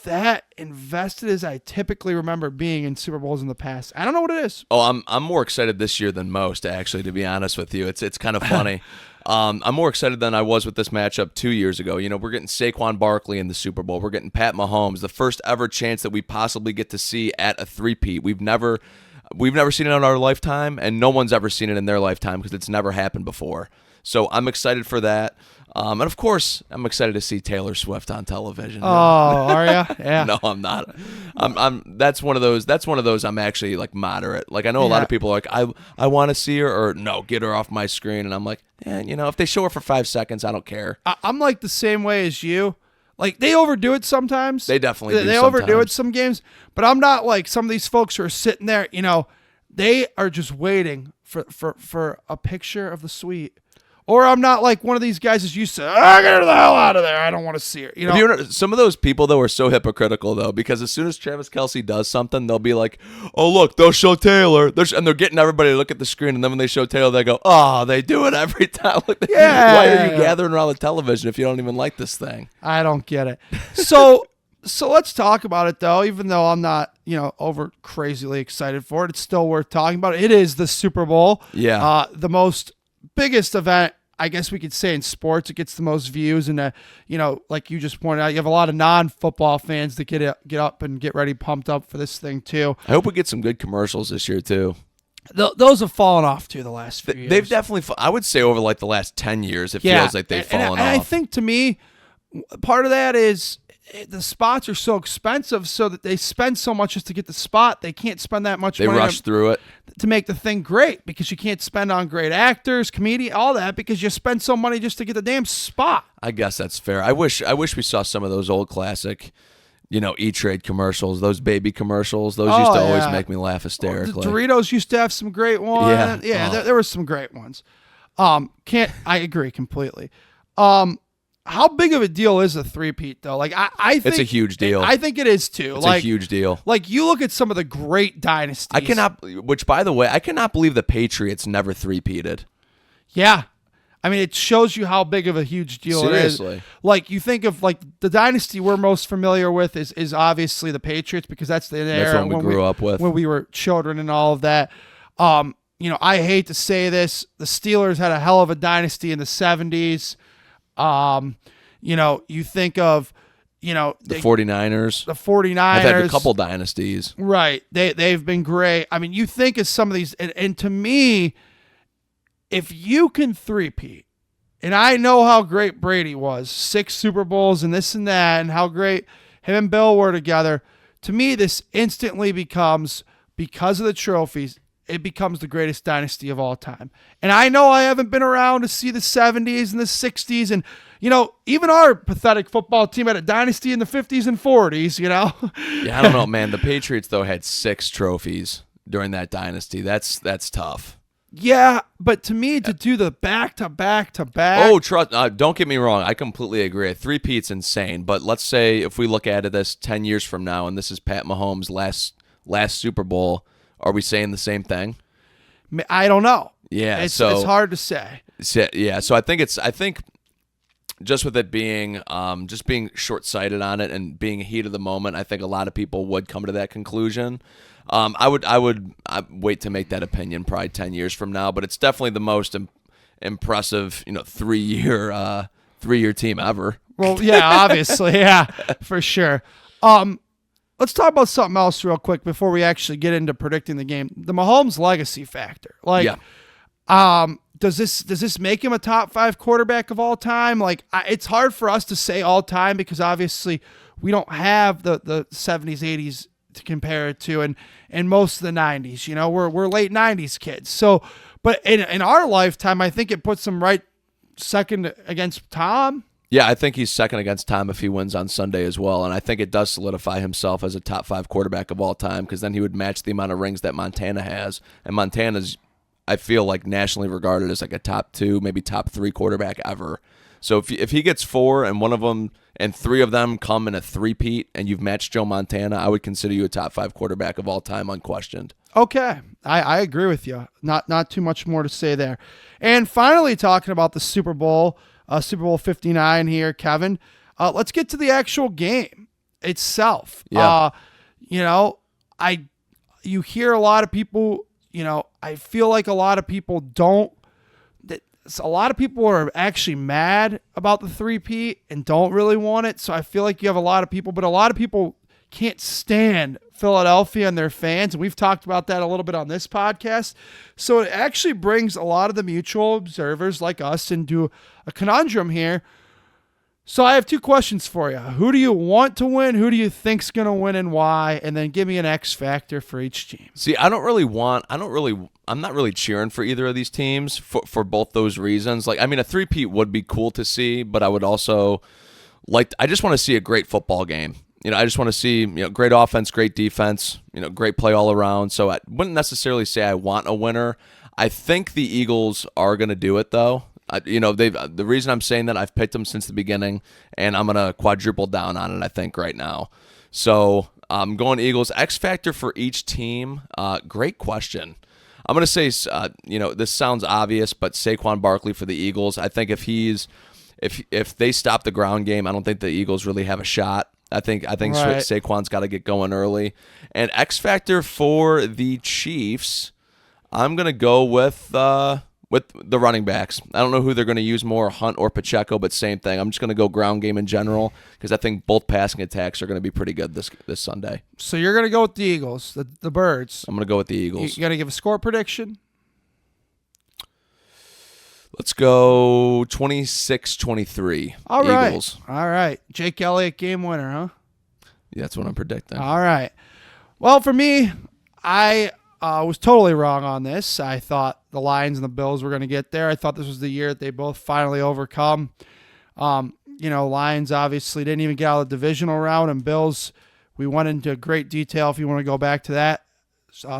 that invested as I typically remember being in Super Bowls in the past. I don't know what it is. Oh, I'm more excited this year than most, actually, to be honest with you. It's kind of funny. I'm more excited than I was with this matchup 2 years ago. We're getting Saquon Barkley in the Super Bowl. We're getting Pat Mahomes, the first ever chance that we possibly get to see at a three-peat. We've never seen it in our lifetime, and no one's ever seen it in their lifetime because it's never happened before. So I'm excited for that. And of course, I'm excited to see Taylor Swift on television. Oh, are you? Yeah. No, I'm not. That's one of those. I'm actually like moderate. Like I know a lot of people are like, I want to see her, or no, get her off my screen. And I'm like, if they show her for 5 seconds, I don't care. I'm like the same way as you. Like they overdo it sometimes. They definitely do. They overdo it some games, but I'm not like some of these folks who are sitting there. They are just waiting for a picture of the suite. Or I'm not like one of these guys who's used to, get her the hell out of there. I don't want to see her. Some of those people, though, are so hypocritical, though, because as soon as Travis Kelce does something, they'll be like, oh, look, they'll show Taylor. And they're getting everybody to look at the screen. And then when they show Taylor, they go, oh, they do it every time. Why are you gathering around the television if you don't even like this thing? I don't get it. So let's talk about it, though, even though I'm not, over crazily excited for it. It's still worth talking about. It is the Super Bowl. Yeah. The biggest event, I guess we could say, in sports. It gets the most views, and like you just pointed out, you have a lot of non-football fans that get up and get ready, pumped up for this thing too. I hope we get some good commercials this year too. Those have fallen off too the last few years. They've definitely, I would say, over like the last 10 years, it feels like they've fallen off. And I think, to me, part of that is the spots are so expensive, so that they spend so much just to get the spot. They can't spend that much money. They rush through it to make the thing great, because you can't spend on great actors, comedian, all that, because you spend so money just to get the damn spot. I guess that's fair. I wish we saw some of those old classic, E-Trade commercials, those baby commercials. Those used to always make me laugh hysterically. The Doritos used to have some great ones. Yeah, there were some great ones. I agree completely. How big of a deal is a three-peat, though? Like, I think it's a huge deal. I think it is, too. It's a huge deal. Like, you look at some of the great dynasties. By the way, I cannot believe the Patriots never three-peated. Yeah. I mean, it shows you how big of a huge deal it is. Seriously. Like, you think of, like, the dynasty we're most familiar with is obviously the Patriots, because that's the era when we grew up with. When we were children and all of that. I hate to say this, the Steelers had a hell of a dynasty in the 70s. You think of, the 49ers. The 49ers. I've had a couple dynasties. Right. They've been great. I mean, you think of some of these, and to me, if you can three-peat, and I know how great Brady was, 6 Super Bowls and this and that, and how great him and Bill were together, to me, this instantly becomes, because of the trophies, it becomes the greatest dynasty of all time. And I know I haven't been around to see the 70s and the 60s. And, even our pathetic football team had a dynasty in the 50s and 40s, Yeah, I don't know, man. The Patriots, though, had 6 trophies during that dynasty. That's tough. Yeah, but to me, to do the back-to-back-to-back. Oh, trust. Don't get me wrong. I completely agree. A three-peat's insane. But let's say if we look at it this 10 years from now, and this is Pat Mahomes' last Super Bowl, are we saying the same thing? I don't know. Yeah, it's hard to say. Yeah, so I think just with it being just being short-sighted on it and being heat of the moment, I think a lot of people would come to that conclusion. I'd wait to make that opinion probably 10 years from now, but it's definitely the most impressive, 3-year team ever. Well, yeah, obviously, yeah, for sure. Let's talk about something else real quick before we actually get into predicting the game. The Mahomes legacy factor. Does this make him a top 5 quarterback of all time? Like, it's hard for us to say all time, because obviously we don't have the 70s, 80s to compare it to, and most of the 90s. We're late 90s kids. So, but in our lifetime, I think it puts him right second against Tom. Yeah, I think he's second against Tom if he wins on Sunday as well, and I think it does solidify himself as a top 5 quarterback of all time, because then he would match the amount of rings that Montana has, and Montana's, I feel like, nationally regarded as like a top 2, maybe top 3 quarterback ever. So if he gets 4 and one of them and 3 of them come in a three-peat and you've matched Joe Montana, I would consider you a top 5 quarterback of all time, unquestioned. Okay, I agree with you. Not too much more to say there. And finally, talking about the Super Bowl, Super Bowl 59 here, Kevin. Let's get to the actual game itself. Yeah. You hear a lot of people. I feel like a lot of people don't. A lot of people are actually mad about the three-peat and don't really want it. So I feel like you have a lot of people, but a lot of people can't stand Philadelphia and their fans, and we've talked about that a little bit on this podcast. So it actually brings a lot of the mutual observers like us into a conundrum here. So I have 2 questions for you. Who do you want to win? Who do you think's going to win and why? And then give me an X factor for each team. See, I'm not really cheering for either of these teams for both those reasons. Like, I mean, a three-peat would be cool to see, but I would also I just want to see a great football game. I just want to see, great offense, great defense, great play all around. So I wouldn't necessarily say I want a winner. I think the Eagles are going to do it, though. The reason I'm saying that, I've picked them since the beginning, and I'm going to quadruple down on it, I think, right now. So I'm going Eagles. X factor for each team, great question. I'm going to say, this sounds obvious, but Saquon Barkley for the Eagles. I think if they stop the ground game, I don't think the Eagles really have a shot. I think right. Saquon's got to get going early. And X factor for the Chiefs, I'm going to go with the running backs. I don't know who they're going to use more, Hunt or Pacheco, but same thing. I'm just going to go ground game in general, because I think both passing attacks are going to be pretty good this Sunday. So you're going to go with the Eagles, the Birds. I'm going to go with the Eagles. You going to give a score prediction? Let's go 26-23. All right. Eagles. All right. Jake Elliott game winner, huh? Yeah, that's what I'm predicting. All right. Well, for me, I was totally wrong on this. I thought the Lions and the Bills were going to get there. I thought this was the year that they both finally overcome. Lions obviously didn't even get out of the divisional round, and Bills, we went into great detail. If you want to go back to that,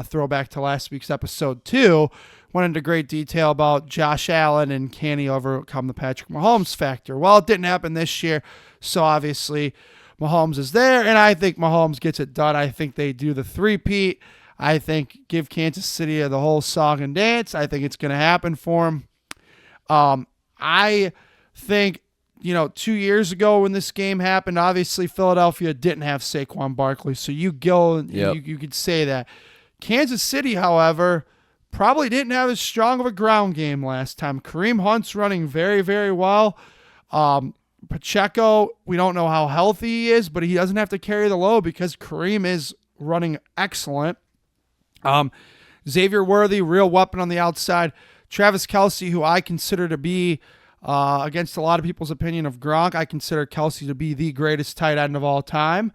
throwback to last week's episode 2, went into great detail about Josh Allen and can he overcome the Patrick Mahomes factor. Well, it didn't happen this year, so obviously Mahomes is there, and I think Mahomes gets it done. I think they do the three-peat. I think give Kansas City the whole song and dance. I think it's going to happen for them. I think, 2 years ago when this game happened, obviously Philadelphia didn't have Saquon Barkley, so you go and you could say that. Kansas City, however, probably didn't have as strong of a ground game last time. Kareem Hunt's running very, very well. Pacheco, we don't know how healthy he is, but he doesn't have to carry the load because Kareem is running excellent. Xavier Worthy, real weapon on the outside. Travis Kelce, who I consider to be, against a lot of people's opinion of Gronk, I consider Kelce to be the greatest tight end of all time.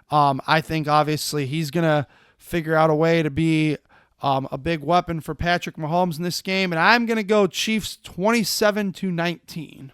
I think obviously he's going to figure out a way to be a big weapon for Patrick Mahomes in this game, and I'm going to go Chiefs 27-19.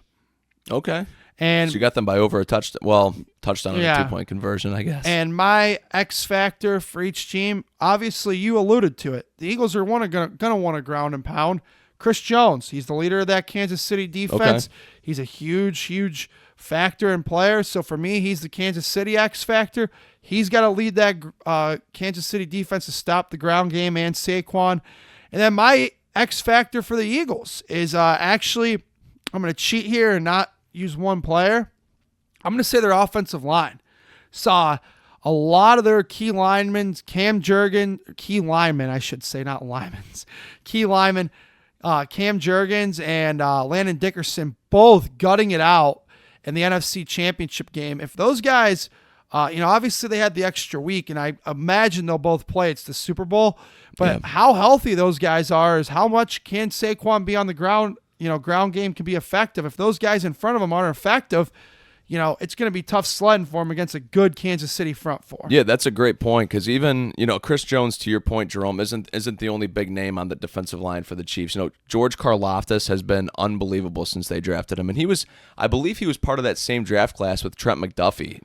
Okay. And so you got them by over a touchdown. Well, touchdown on a 2-point conversion, I guess. And my X factor for each team, obviously you alluded to it. The Eagles are going to want to ground and pound. Chris Jones, he's the leader of that Kansas City defense. Okay. He's a huge, huge factor and player. So for me, he's the Kansas City X factor. He's got to lead that Kansas City defense to stop the ground game and Saquon. And then my X factor for the Eagles is actually, I'm going to cheat here and not use one player. I'm going to say their offensive line. Saw a lot of their key linemen, Cam Jurgens and Landon Dickerson, both gutting it out in the NFC Championship game. If those guys, obviously they had the extra week, and I imagine they'll both play. It's the Super Bowl. But how healthy those guys are is how much can Saquon be on the ground. Ground game can be effective. If those guys in front of them aren't effective, it's going to be tough sledding for him against a good Kansas City front four. Yeah, that's a great point because even, Chris Jones, to your point, Jerome, isn't the only big name on the defensive line for the Chiefs. George Karlaftis has been unbelievable since they drafted him, and I believe he was part of that same draft class with Trent McDuffie.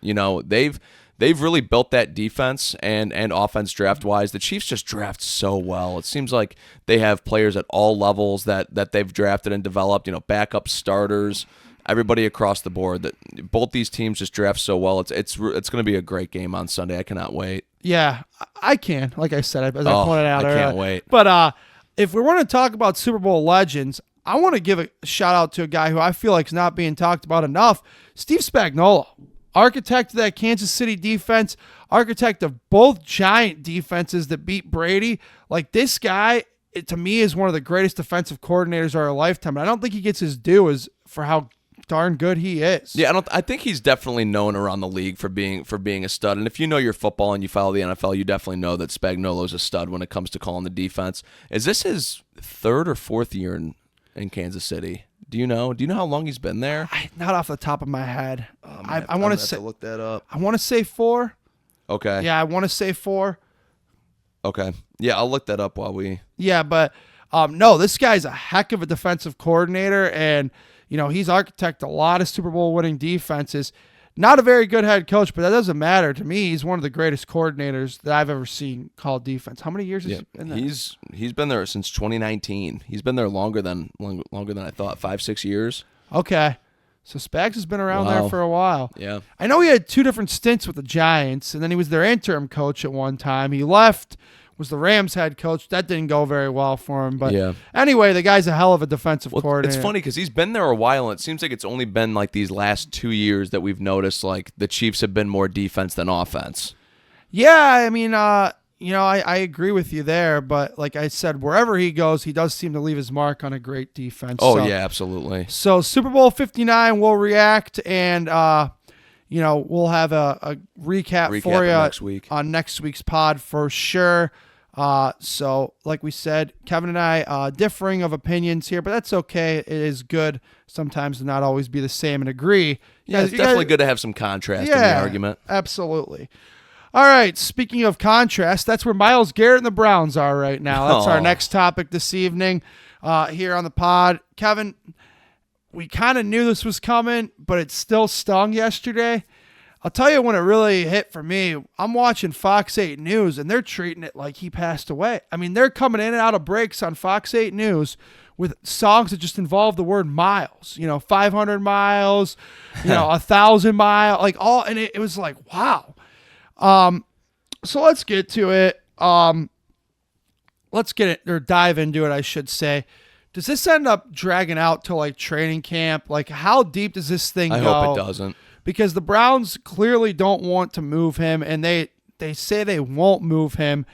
They've really built that defense and offense draft-wise. The Chiefs just draft so well. It seems like they have players at all levels that they've drafted and developed, backup starters, everybody across the board. That both these teams just draft so well. It's going to be a great game on Sunday. I cannot wait. Yeah, I can. Like I said, as I pointed out earlier. I can't wait. But if we want to talk about Super Bowl legends, I want to give a shout-out to a guy who I feel like is not being talked about enough, Steve Spagnuolo. Architect of that Kansas City defense, architect of both giant defenses that beat Brady. Like, this guy, to me, is one of the greatest defensive coordinators of our lifetime. And I don't think he gets his due for how darn good he is. Yeah, I think he's definitely known around the league for being a stud. And if you know your football and you follow the NFL, you definitely know that Spagnuolo's a stud when it comes to calling the defense. Is this his third or fourth year in Kansas City? Do you know how long he's been there? Not off the top of my head. I want to say look that up. I want to say 4. Okay. Yeah, I want to say 4. Okay. Yeah, I'll look that up while we. Yeah, but no, this guy's a heck of a defensive coordinator, and he's architected a lot of Super Bowl winning defenses. Not a very good head coach, but that doesn't matter to me. He's one of the greatest coordinators that I've ever seen call defense. How many years has he been there? He's been there since 2019. He's been there longer than I thought, 5-6 years. Okay. So Spags has been around there for a while. Yeah. I know he had 2 different stints with the Giants, and then he was their interim coach at one time. He left, was the Rams head coach. That didn't go very well for him. But anyway, the guy's a hell of a defensive coordinator. It's funny because he's been there a while, and it seems like it's only been like these last 2 years that we've noticed like the Chiefs have been more defense than offense. Yeah, I mean, I agree with you there. But like I said, wherever he goes, he does seem to leave his mark on a great defense. Oh, yeah, absolutely. So Super Bowl 59, we'll react, and we'll have a recap for you next week on next week's pod for sure. So like we said, Kevin and I differing of opinions here, but that's okay. It is good sometimes to not always be the same and agree. Yeah, it's definitely good to have some contrast in the argument. Absolutely. All right, speaking of contrast, that's where Myles Garrett and the Browns are right now. That's our next topic this evening here on the pod. Kevin, we kind of knew this was coming, but it still stung yesterday. I'll tell you when it really hit for me. I'm watching Fox 8 News, and they're treating it like he passed away. I mean, they're coming in and out of breaks on Fox 8 News with songs that just involve the word miles. 500 miles, 1,000 miles, like all. And it was like, wow. So let's get to it. Let's get it, or dive into it, I should say. Does this end up dragging out to like training camp? Like, how deep does this thing go? I hope it doesn't. Because the Browns clearly don't want to move him, and they say they won't move him.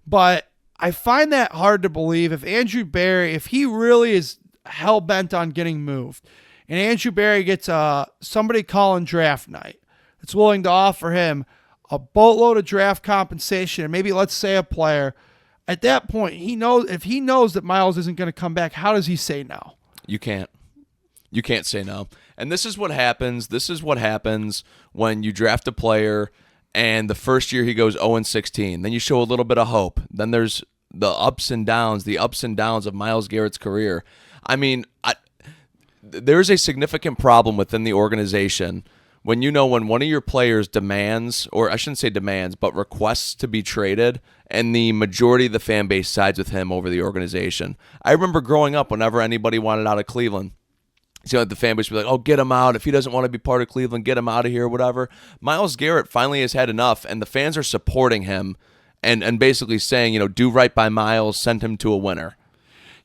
But I find that hard to believe. If Andrew Berry, if he really is hell-bent on getting moved, and Andrew Berry gets somebody calling draft night that's willing to offer him a boatload of draft compensation, and maybe let's say a player, at that point, if he knows that Myles isn't going to come back, how does he say no? You can't say no. And this is what happens. This is what happens when you draft a player and the first year he goes 0-16. Then you show a little bit of hope. Then there's the ups and downs of Myles Garrett's career. I mean, there's a significant problem within the organization when one of your players demands, or I shouldn't say demands, but requests to be traded, and the majority of the fan base sides with him over the organization. I remember growing up, whenever anybody wanted out of Cleveland, the fan base would be like, oh, get him out. If he doesn't want to be part of Cleveland, get him out of here, whatever. Myles Garrett finally has had enough, and the fans are supporting him and basically saying, do right by Myles, send him to a winner.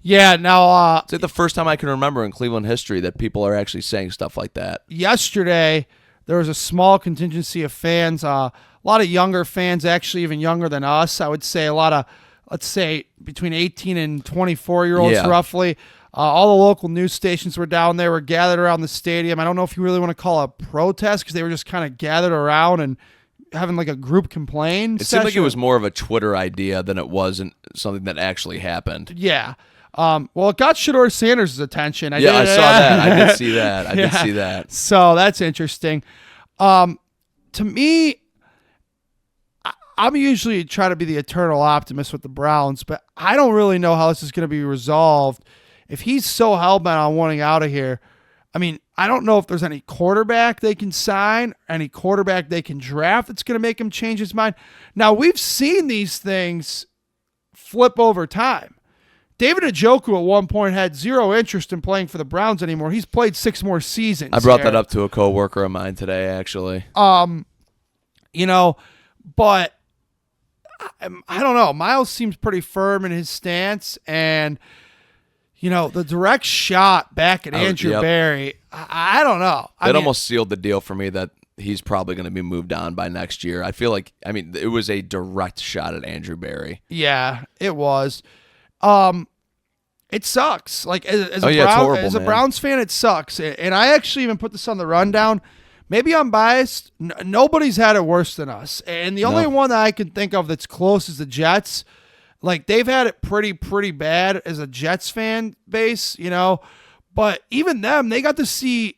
Yeah, now... it's like the first time I can remember in Cleveland history that people are actually saying stuff like that. Yesterday, there was a small contingency of fans, a lot of younger fans, actually even younger than us. I would say a lot of, let's say, between 18 and 24-year-olds roughly. All the local news stations were down there, were gathered around the stadium. I don't know if you really want to call it a protest because they were just kind of gathered around and having like a group complain session. Seemed like it was more of a Twitter idea than it was something that actually happened. Yeah. Well, it got Shedeur Sanders' attention. I saw that. I did see that. I did see that. So that's interesting. To me, I'm usually trying to be the eternal optimist with the Browns, but I don't really know how this is going to be resolved. If he's so hell-bent on wanting out of here, I mean, I don't know if there's any quarterback they can sign, any quarterback they can draft that's going to make him change his mind. Now, we've seen these things flip over time. David Njoku at one point had zero interest in playing for the Browns anymore. He's played 6 more seasons. I brought that up to a coworker of mine today, actually. You know, but I don't know. Myles seems pretty firm in his stance, and you know, the direct shot back at Andrew Berry, I don't know. It almost sealed the deal for me that he's probably going to be moved on by next year. I feel like, I mean, it was a direct shot at Andrew Berry. Yeah, it was. It sucks. Like as a Browns fan, it sucks. And I actually even put this on the rundown. Maybe I'm biased. Nobody's had it worse than us. And the only one that I can think of that's close is the Jets. Like, they've had it pretty bad as a Jets fan base, you know. But even them, they got to see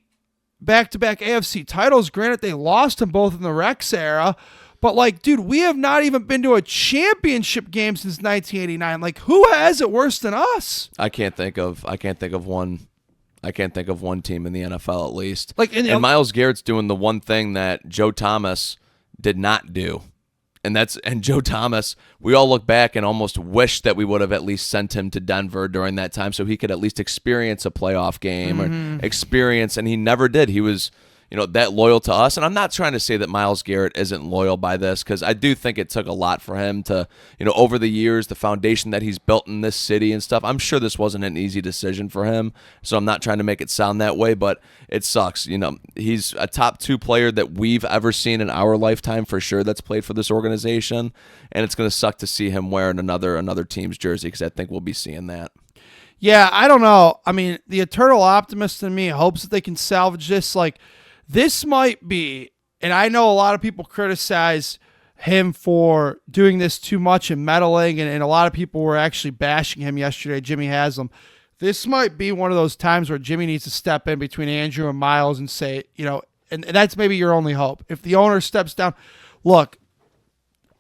back-to-back AFC titles. Granted, they lost them both in the Rex era. But, like, dude, we have not even been to a championship game since 1989. Like, who has it worse than us? I can't think of one team in the NFL at least. Like, and Myles Garrett's doing the one thing that Joe Thomas did not do. And Joe Thomas, we all look back and almost wish that we would have at least sent him to Denver during that time so he could at least experience a playoff game or experience, and he never did. He was, you know, that loyal to us. And I'm not trying to say that Myles Garrett isn't loyal by this, because I do think it took a lot for him to, you know, over the years, the foundation that he's built in this city and stuff. I'm sure this wasn't an easy decision for him, so I'm not trying to make it sound that way, but it sucks. You know, he's a top 2 player that we've ever seen in our lifetime for sure that's played for this organization, and it's going to suck to see him wearing another team's jersey, because I think we'll be seeing that. Yeah, I don't know. I mean, the eternal optimist in me hopes that they can salvage this. Like, this might be, and I know a lot of people criticize him for doing this too much and meddling, and a lot of people were actually bashing him yesterday, Jimmy Haslam. This might be one of those times where Jimmy needs to step in between Andrew and Myles and say, you know, and that's maybe your only hope. If the owner steps down, look,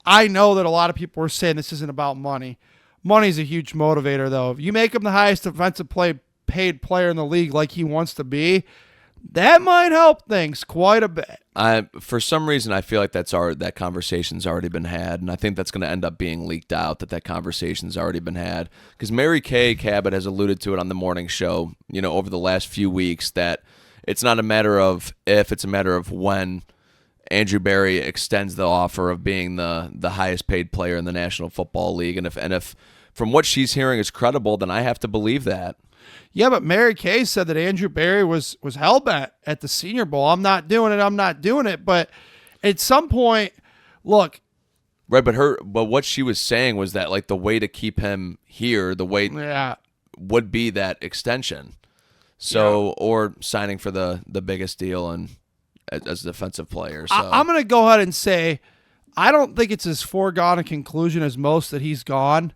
I know that a lot of people were saying this isn't about money. Money's a huge motivator, though. If you make him the highest defensive paid player in the league like he wants to be, that might help things quite a bit. For some reason, I feel like that conversation's already been had, and I think that's going to end up being leaked out, that conversation's already been had. Because Mary Kay Cabot has alluded to it on the morning show, you know, over the last few weeks, that it's not a matter of if, it's a matter of when Andrew Berry extends the offer of being the highest paid player in the National Football League. And if from what she's hearing is credible, then I have to believe that. Yeah, but Mary Kay said that Andrew Berry was hell-bent at the Senior Bowl. I'm not doing it. But at some point, look. Right, but what she was saying was that, like, the way to keep him here, the way would be that extension. So, or signing for the biggest deal and as a defensive player. So I'm going to go ahead and say I don't think it's as foregone a conclusion as most that he's gone.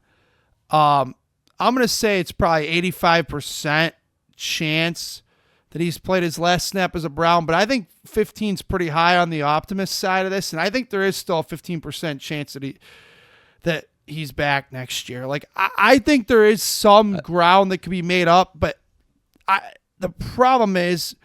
I'm going to say it's probably 85% chance that he's played his last snap as a Brown, but I think 15 is pretty high on the optimist side of this, and I think there is still a 15% chance that he's back next year. Like, I think there is some ground that could be made up, but the problem is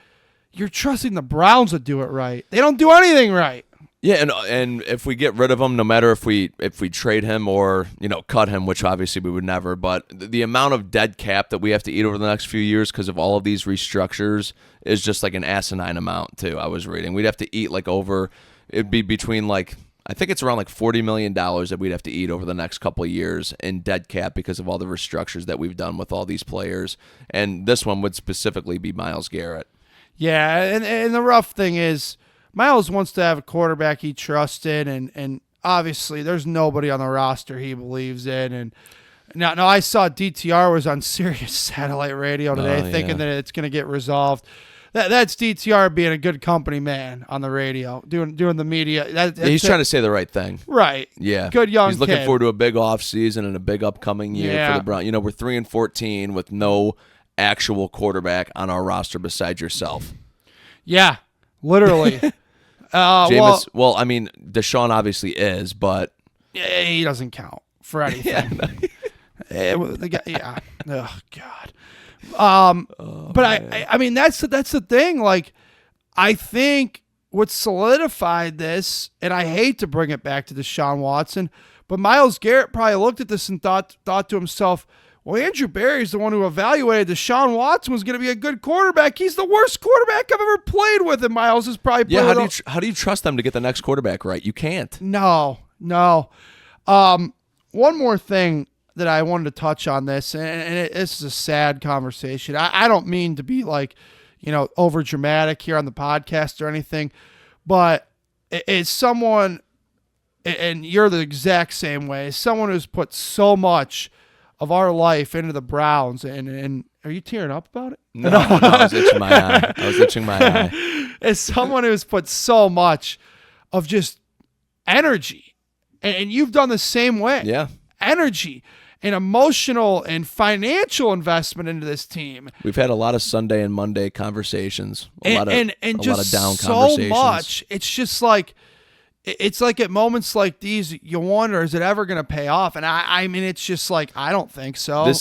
you're trusting the Browns to do it right. They don't do anything right. Yeah, and if we get rid of him, no matter if we trade him or, you know, cut him, which obviously we would never, but the amount of dead cap that we have to eat over the next few years because of all of these restructures is just like an asinine amount too. I was reading we'd have to eat it'd be between I think it's around $40 million that we'd have to eat over the next couple of years in dead cap because of all the restructures that we've done with all these players, and this one would specifically be Myles Garrett. Yeah, and the rough thing is, Myles wants to have a quarterback he trusts in, and obviously there's nobody on the roster he believes in. And now I saw DTR was on Sirius satellite radio today thinking that it's going to get resolved. That's DTR being a good company man on the radio, doing the media. He's trying to say the right thing. Right. Yeah. Good young He's looking kid. forward to a big offseason and a big upcoming year for the Browns. You know, we're 3-14 with no actual quarterback on our roster besides yourself. Yeah, literally. Jameis, well, I mean, Deshaun obviously is, but he doesn't count for anything. The guy, yeah. Oh God. But I mean, that's the thing. Like, I think what solidified this, and I hate to bring it back to Deshaun Watson, but Myles Garrett probably looked at this and thought to himself, well, Andrew Berry's the one who evaluated Deshaun Watson was going to be a good quarterback. He's the worst quarterback I've ever played with, and Myles is probably how do you trust them to get the next quarterback right? You can't. No. One more thing that I wanted to touch on this, and this is a sad conversation. I don't mean to be like, over dramatic here on the podcast or anything, but it's someone, and you're the exact same way, someone who's put so much of our life into the Browns, and are you tearing up about it? No, I was itching my eye. As someone who's put so much of just energy, and you've done the same way. Yeah. Energy and emotional and financial investment into this team. We've had a lot of Sunday and Monday conversations, a lot of down so conversations. Much. It's just like, it's like at moments like these, you wonder, is it ever going to pay off? And I mean, it's just like, I don't think so.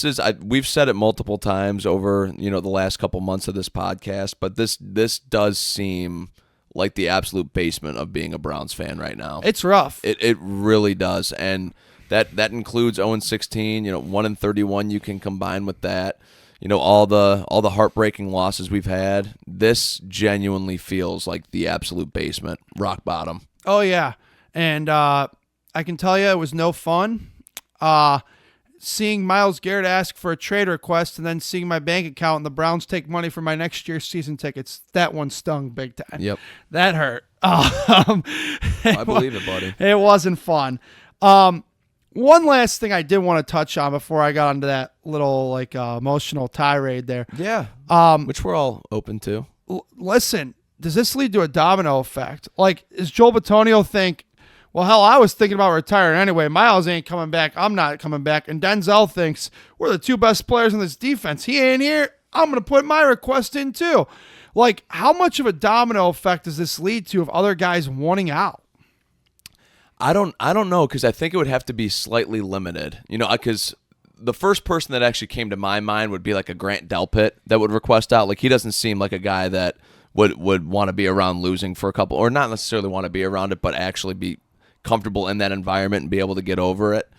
We've said it multiple times over, the last couple months of this podcast, but this does seem like the absolute basement of being a Browns fan right now. It's rough. It really does. And that includes 0-16, 1-31 you can combine with that. All the heartbreaking losses we've had. This genuinely feels like the absolute basement, rock bottom. Oh yeah. And I can tell you it was no fun. Seeing Myles Garrett ask for a trade request and then seeing my bank account and the Browns take money for my next year's season tickets, that one stung big time. Yep. That hurt. I believe it, buddy. It wasn't fun. One last thing I did want to touch on before I got onto that little emotional tirade there. Yeah. Which we're all open to. Listen, does this lead to a domino effect? Like, does Joel Bitonio think, well, hell, I was thinking about retiring anyway. Myles ain't coming back. I'm not coming back. And Denzel thinks we're the two best players in this defense. He ain't here. I'm going to put my request in too. Like, how much of a domino effect does this lead to of other guys wanting out? I don't know, because I think it would have to be slightly limited. Because the first person that actually came to my mind would be like a Grant Delpit that would request out. Like, he doesn't seem like a guy that would want to be around losing for a couple, or not necessarily want to be around it, but actually be comfortable in that environment and be able to get over it.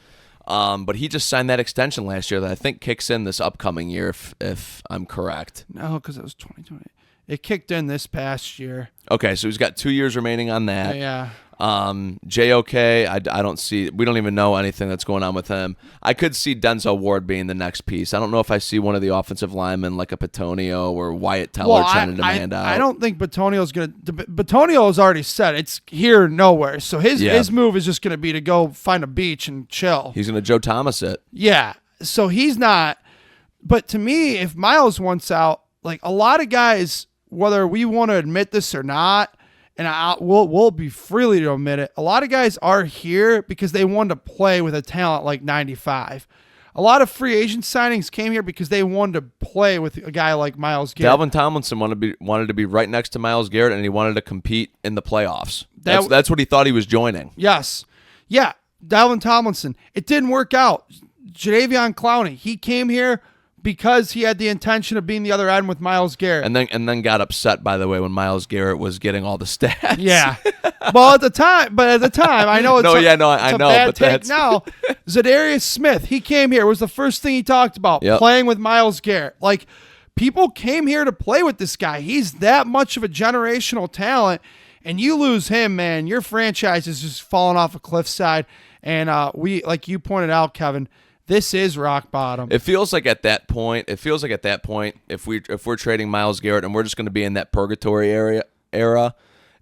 But he just signed that extension last year that I think kicks in this upcoming year, if I'm correct. No, because it was 2020. It kicked in this past year. Okay, so he's got 2 years remaining on that. Yeah. JOK, I don't see. We don't even know anything that's going on with him. I could see Denzel Ward being the next piece. I don't know if I see one of the offensive linemen like a Bitonio or Wyatt Teller trying to demand out. I don't think Bitonio's going to. Bitonio has already said it's here nowhere. So his move is just going to be to go find a beach and chill. He's going to Joe Thomas it. Yeah. So he's not. But to me, if Myles wants out, like a lot of guys, whether we want to admit this or not, and we'll be freely to admit it, a lot of guys are here because they wanted to play with a talent like 95. A lot of free agent signings came here because they wanted to play with a guy like Myles Garrett. Dalvin Tomlinson wanted to be right next to Myles Garrett, and he wanted to compete in the playoffs. That's what he thought he was joining. Yes. Yeah, Dalvin Tomlinson. It didn't work out. Jadeveon Clowney, he came here because he had the intention of being the other end with Myles Garrett. And then got upset, by the way, when Myles Garrett was getting all the stats. Yeah. Well, at the time, I know it's I know, bad but take that's now. Zadarius Smith, he came here, was the first thing he talked about, playing with Myles Garrett. Like, people came here to play with this guy. He's that much of a generational talent, and you lose him, man, your franchise is just falling off a cliffside. And we, like you pointed out, Kevin, this is rock bottom. It feels like at that point, if we're trading Myles Garrett and we're just going to be in that purgatory era,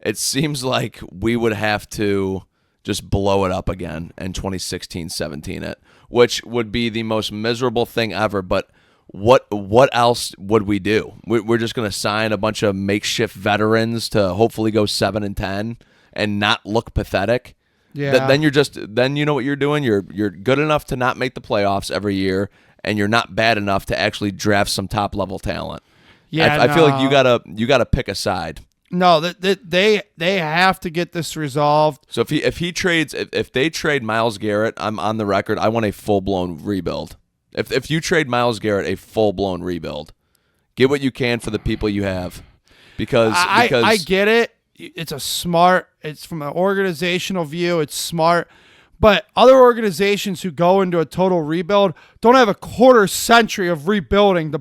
it seems like we would have to just blow it up again and 2016-17 it, which would be the most miserable thing ever. But what else would we do? We're just going to sign a bunch of makeshift veterans to hopefully go 7-10 and not look pathetic. Yeah. Then you know what you're doing. You're good enough to not make the playoffs every year, and you're not bad enough to actually draft some top level talent. Yeah, I feel like you gotta pick a side. No, they have to get this resolved. So if they trade Myles Garrett, I'm on the record. I want a full blown rebuild. If you trade Myles Garrett, a full blown rebuild. Get what you can for the people you have, because I get it. It's from an organizational view. It's smart. But other organizations who go into a total rebuild don't have a quarter century of rebuilding.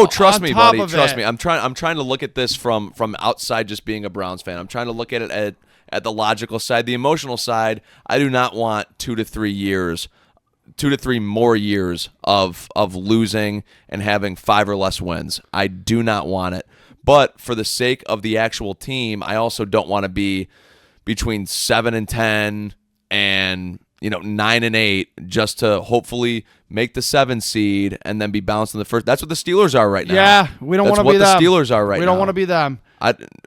Trust me, buddy. Trust me. I'm trying to look at this from outside, just being a Browns fan. I'm trying to look at it at the logical side, the emotional side. I do not want 2 to 3 more years of losing and having 5 or less wins. I do not want it. But for the sake of the actual team, I also don't want to be between 7-10 and 9-8 just to hopefully make the 7 seed and then be bounced in the first. That's what the Steelers are right now. Yeah, we don't want to be them. That's what the Steelers are right now. We don't want to be them.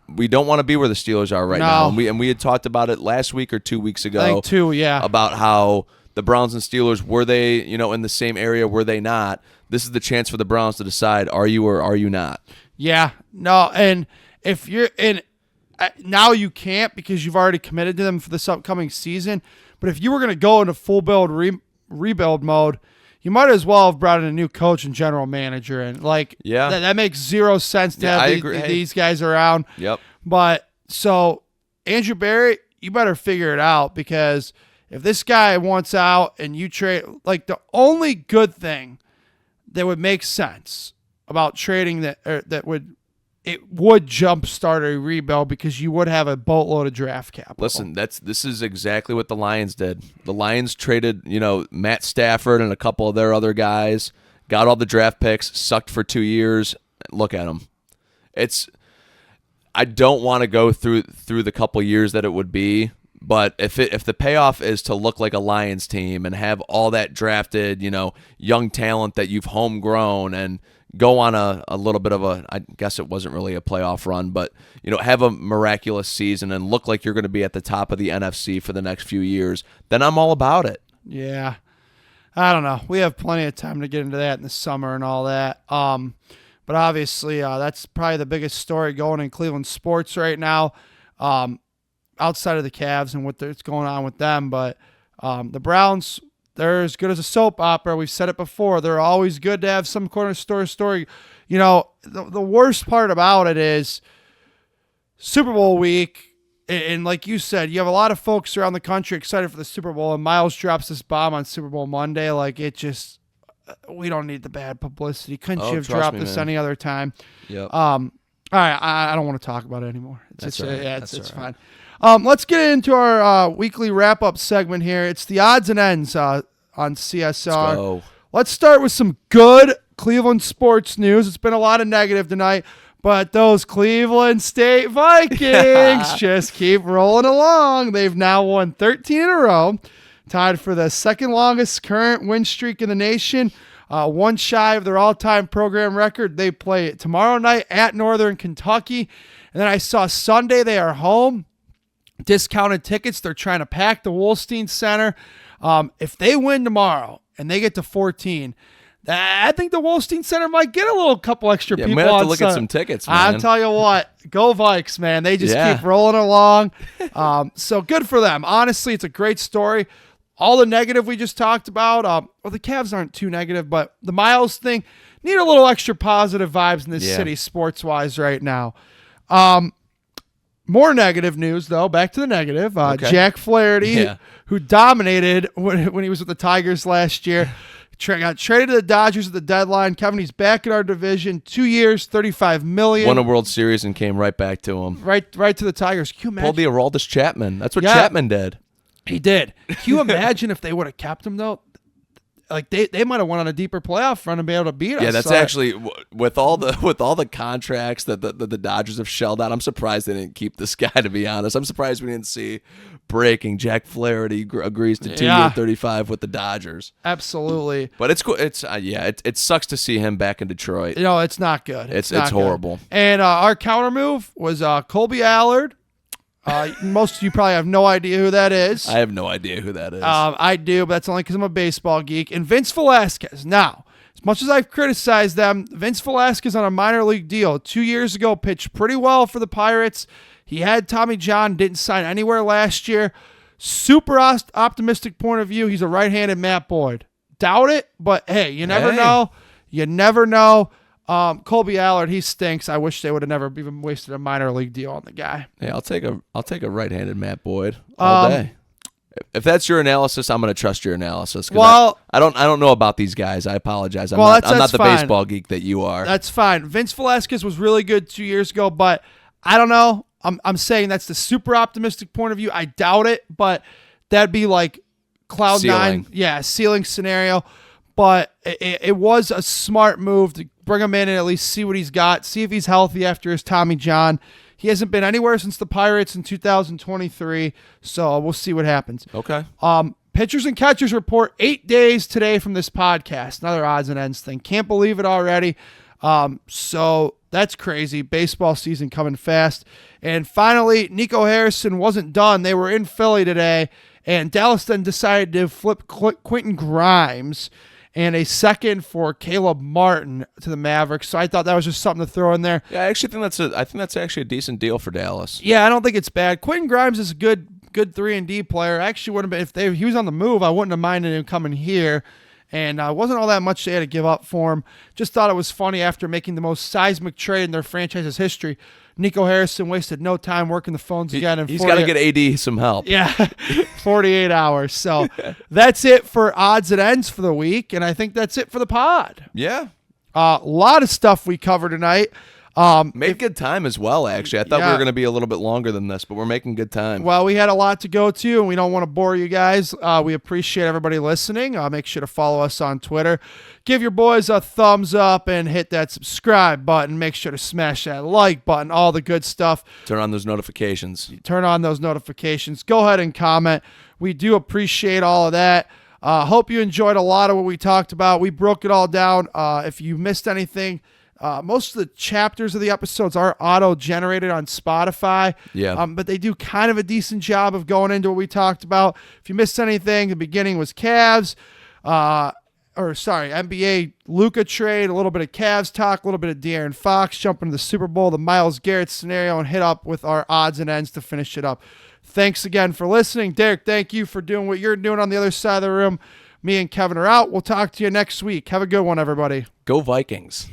We don't want to be where the Steelers are right now. And we had talked about it last week or 2 weeks ago. I think 2, yeah. About how the Browns and Steelers, were they, in the same area? Were they not? This is the chance for the Browns to decide, are you or are you not? Yeah. No, and if you're in now, you can't because you've already committed to them for this upcoming season. But if you were going to go into full build rebuild mode, you might as well have brought in a new coach and general manager. And that makes zero sense to have these guys around. Yep. But so Andrew Barrett, you better figure it out, because if this guy wants out and you trade, the only good thing that would make sense about trading that would jumpstart a rebuild, because you would have a boatload of draft capital. Listen, this is exactly what the Lions did. The Lions traded, Matt Stafford and a couple of their other guys, got all the draft picks, sucked for 2 years. Look at them. I don't want to go through the couple years that it would be. But if the payoff is to look like a Lions team and have all that drafted, young talent that you've homegrown and go on a little bit of I guess it wasn't really a playoff run, but, have a miraculous season and look like you're going to be at the top of the NFC for the next few years, then I'm all about it. Yeah. I don't know. We have plenty of time to get into that in the summer and all that. But obviously that's probably the biggest story going in Cleveland sports right now. Outside of the Cavs and what's going on with them. But the Browns, they're as good as a soap opera. We've said it before. They're always good to have some corner story. The worst part about it is Super Bowl week, and like you said, you have a lot of folks around the country excited for the Super Bowl, and Myles drops this bomb on Super Bowl Monday. We don't need the bad publicity. Couldn't you have dropped this any other time? Yep. All right, I don't want to talk about it anymore. That's all right. It's fine. Let's get into our weekly wrap-up segment here. It's the odds and ends on CSR. Let's start with some good Cleveland sports news. It's been a lot of negative tonight, but those Cleveland State Vikings just keep rolling along. They've now won 13 in a row, tied for the second longest current win streak in the nation. One shy of their all-time program record. They play tomorrow night at Northern Kentucky. And then I saw Sunday they are home. Discounted tickets. They're trying to pack the Wolstein Center. If they win tomorrow and they get to 14, I think the Wolstein Center might get a little couple extra people. Might have to look at some tickets, man. I'll tell you what. Go Vikes, man. They just keep rolling along. So good for them. Honestly, it's a great story. All the negative we just talked about, the Cavs aren't too negative, but the Myles thing, need a little extra positive vibes in this city sports-wise right now. More negative news, though. Back to the negative. Jack Flaherty, who dominated when he was with the Tigers last year, got traded to the Dodgers at the deadline. Kevin, he's back in our division. 2 years, $35 million. Won a World Series and came right back to him. Right to the Tigers. Can you imagine? Pulled the Aroldis Chapman. That's what Chapman did. He did. Can you imagine if they would have kept him, though? They might have went on a deeper playoff run and be able to beat us. Yeah, that's actually with all the contracts that the Dodgers have shelled out. I'm surprised they didn't keep this guy. To be honest, I'm surprised we didn't see breaking Jack Flaherty agrees to 2 year $35 with the Dodgers. Absolutely. But it's cool. It sucks to see him back in Detroit. It's not good. It's horrible. Good. And our counter move was Colby Allard. Most of you probably have no idea who that is. I have no idea who that is. I do, but that's only because I'm a baseball geek. And Vince Velasquez. Now, it's As much as I've criticized them, Vince Velasquez on a minor league deal 2 years ago pitched pretty well for the Pirates. He had Tommy John, didn't sign anywhere last year. Super optimistic point of view. He's a right-handed Matt Boyd. Doubt it, but hey, you never know. You never know. Colby Allard, he stinks. I wish they would have never even wasted a minor league deal on the guy. Hey, I'll take a right-handed Matt Boyd all day. If that's your analysis, I'm going to trust your analysis. Well, I don't know about these guys. I apologize. I'm not the fine. baseball geek that you are. That's fine. Vince Velasquez was really good 2 years ago, but I don't know. I'm saying that's the super optimistic point of view. I doubt it, but that'd be like cloud nine. Yeah, ceiling scenario. But it was a smart move to bring him in and at least see what he's got, see if he's healthy after his Tommy John. He hasn't been anywhere since the Pirates in 2023, so we'll see what happens. Okay. Pitchers and catchers report 8 days today from this podcast. Another odds and ends thing. Can't believe it already. So that's crazy. Baseball season coming fast. And finally, Nico Harrison wasn't done. They were in Philly today, and Dallas then decided to flip Quentin Grimes and a second for Caleb Martin to the Mavericks. So I thought that was just something to throw in there. Yeah, I actually think that's actually a decent deal for Dallas. Yeah, I don't think it's bad. Quentin Grimes is a good 3-and-D player. I actually wouldn't have been, if he was on the move, I wouldn't have minded him coming here. And wasn't all that much they had to give up for him. Just thought it was funny after making the most seismic trade in their franchise's history. Nico Harrison wasted no time working the phones again. And he's got to get AD some help. Yeah, 48 hours. So that's it for odds and ends for the week. And I think that's it for the pod. Yeah. A lot of stuff we covered tonight. Made good time as well, actually. I thought we were going to be a little bit longer than this, but we're making good time. Well, we had a lot to go to, and we don't want to bore you guys. We appreciate everybody listening. Make sure to follow us on Twitter. Give your boys a thumbs up and hit that subscribe button. Make sure to smash that like button, all the good stuff. Turn on those notifications. Go ahead and comment. We do appreciate all of that. Hope you enjoyed a lot of what we talked about. We broke it all down. If you missed anything, most of the chapters of the episodes are auto-generated on Spotify. Yeah. But they do kind of a decent job of going into what we talked about. If you missed anything, the beginning was Cavs. NBA Luka trade, a little bit of Cavs talk, a little bit of De'Aaron Fox, jumping to the Super Bowl, the Myles Garrett scenario, and hit up with our odds and ends to finish it up. Thanks again for listening. Derek, thank you for doing what you're doing on the other side of the room. Me and Kevin are out. We'll talk to you next week. Have a good one, everybody. Go Vikings.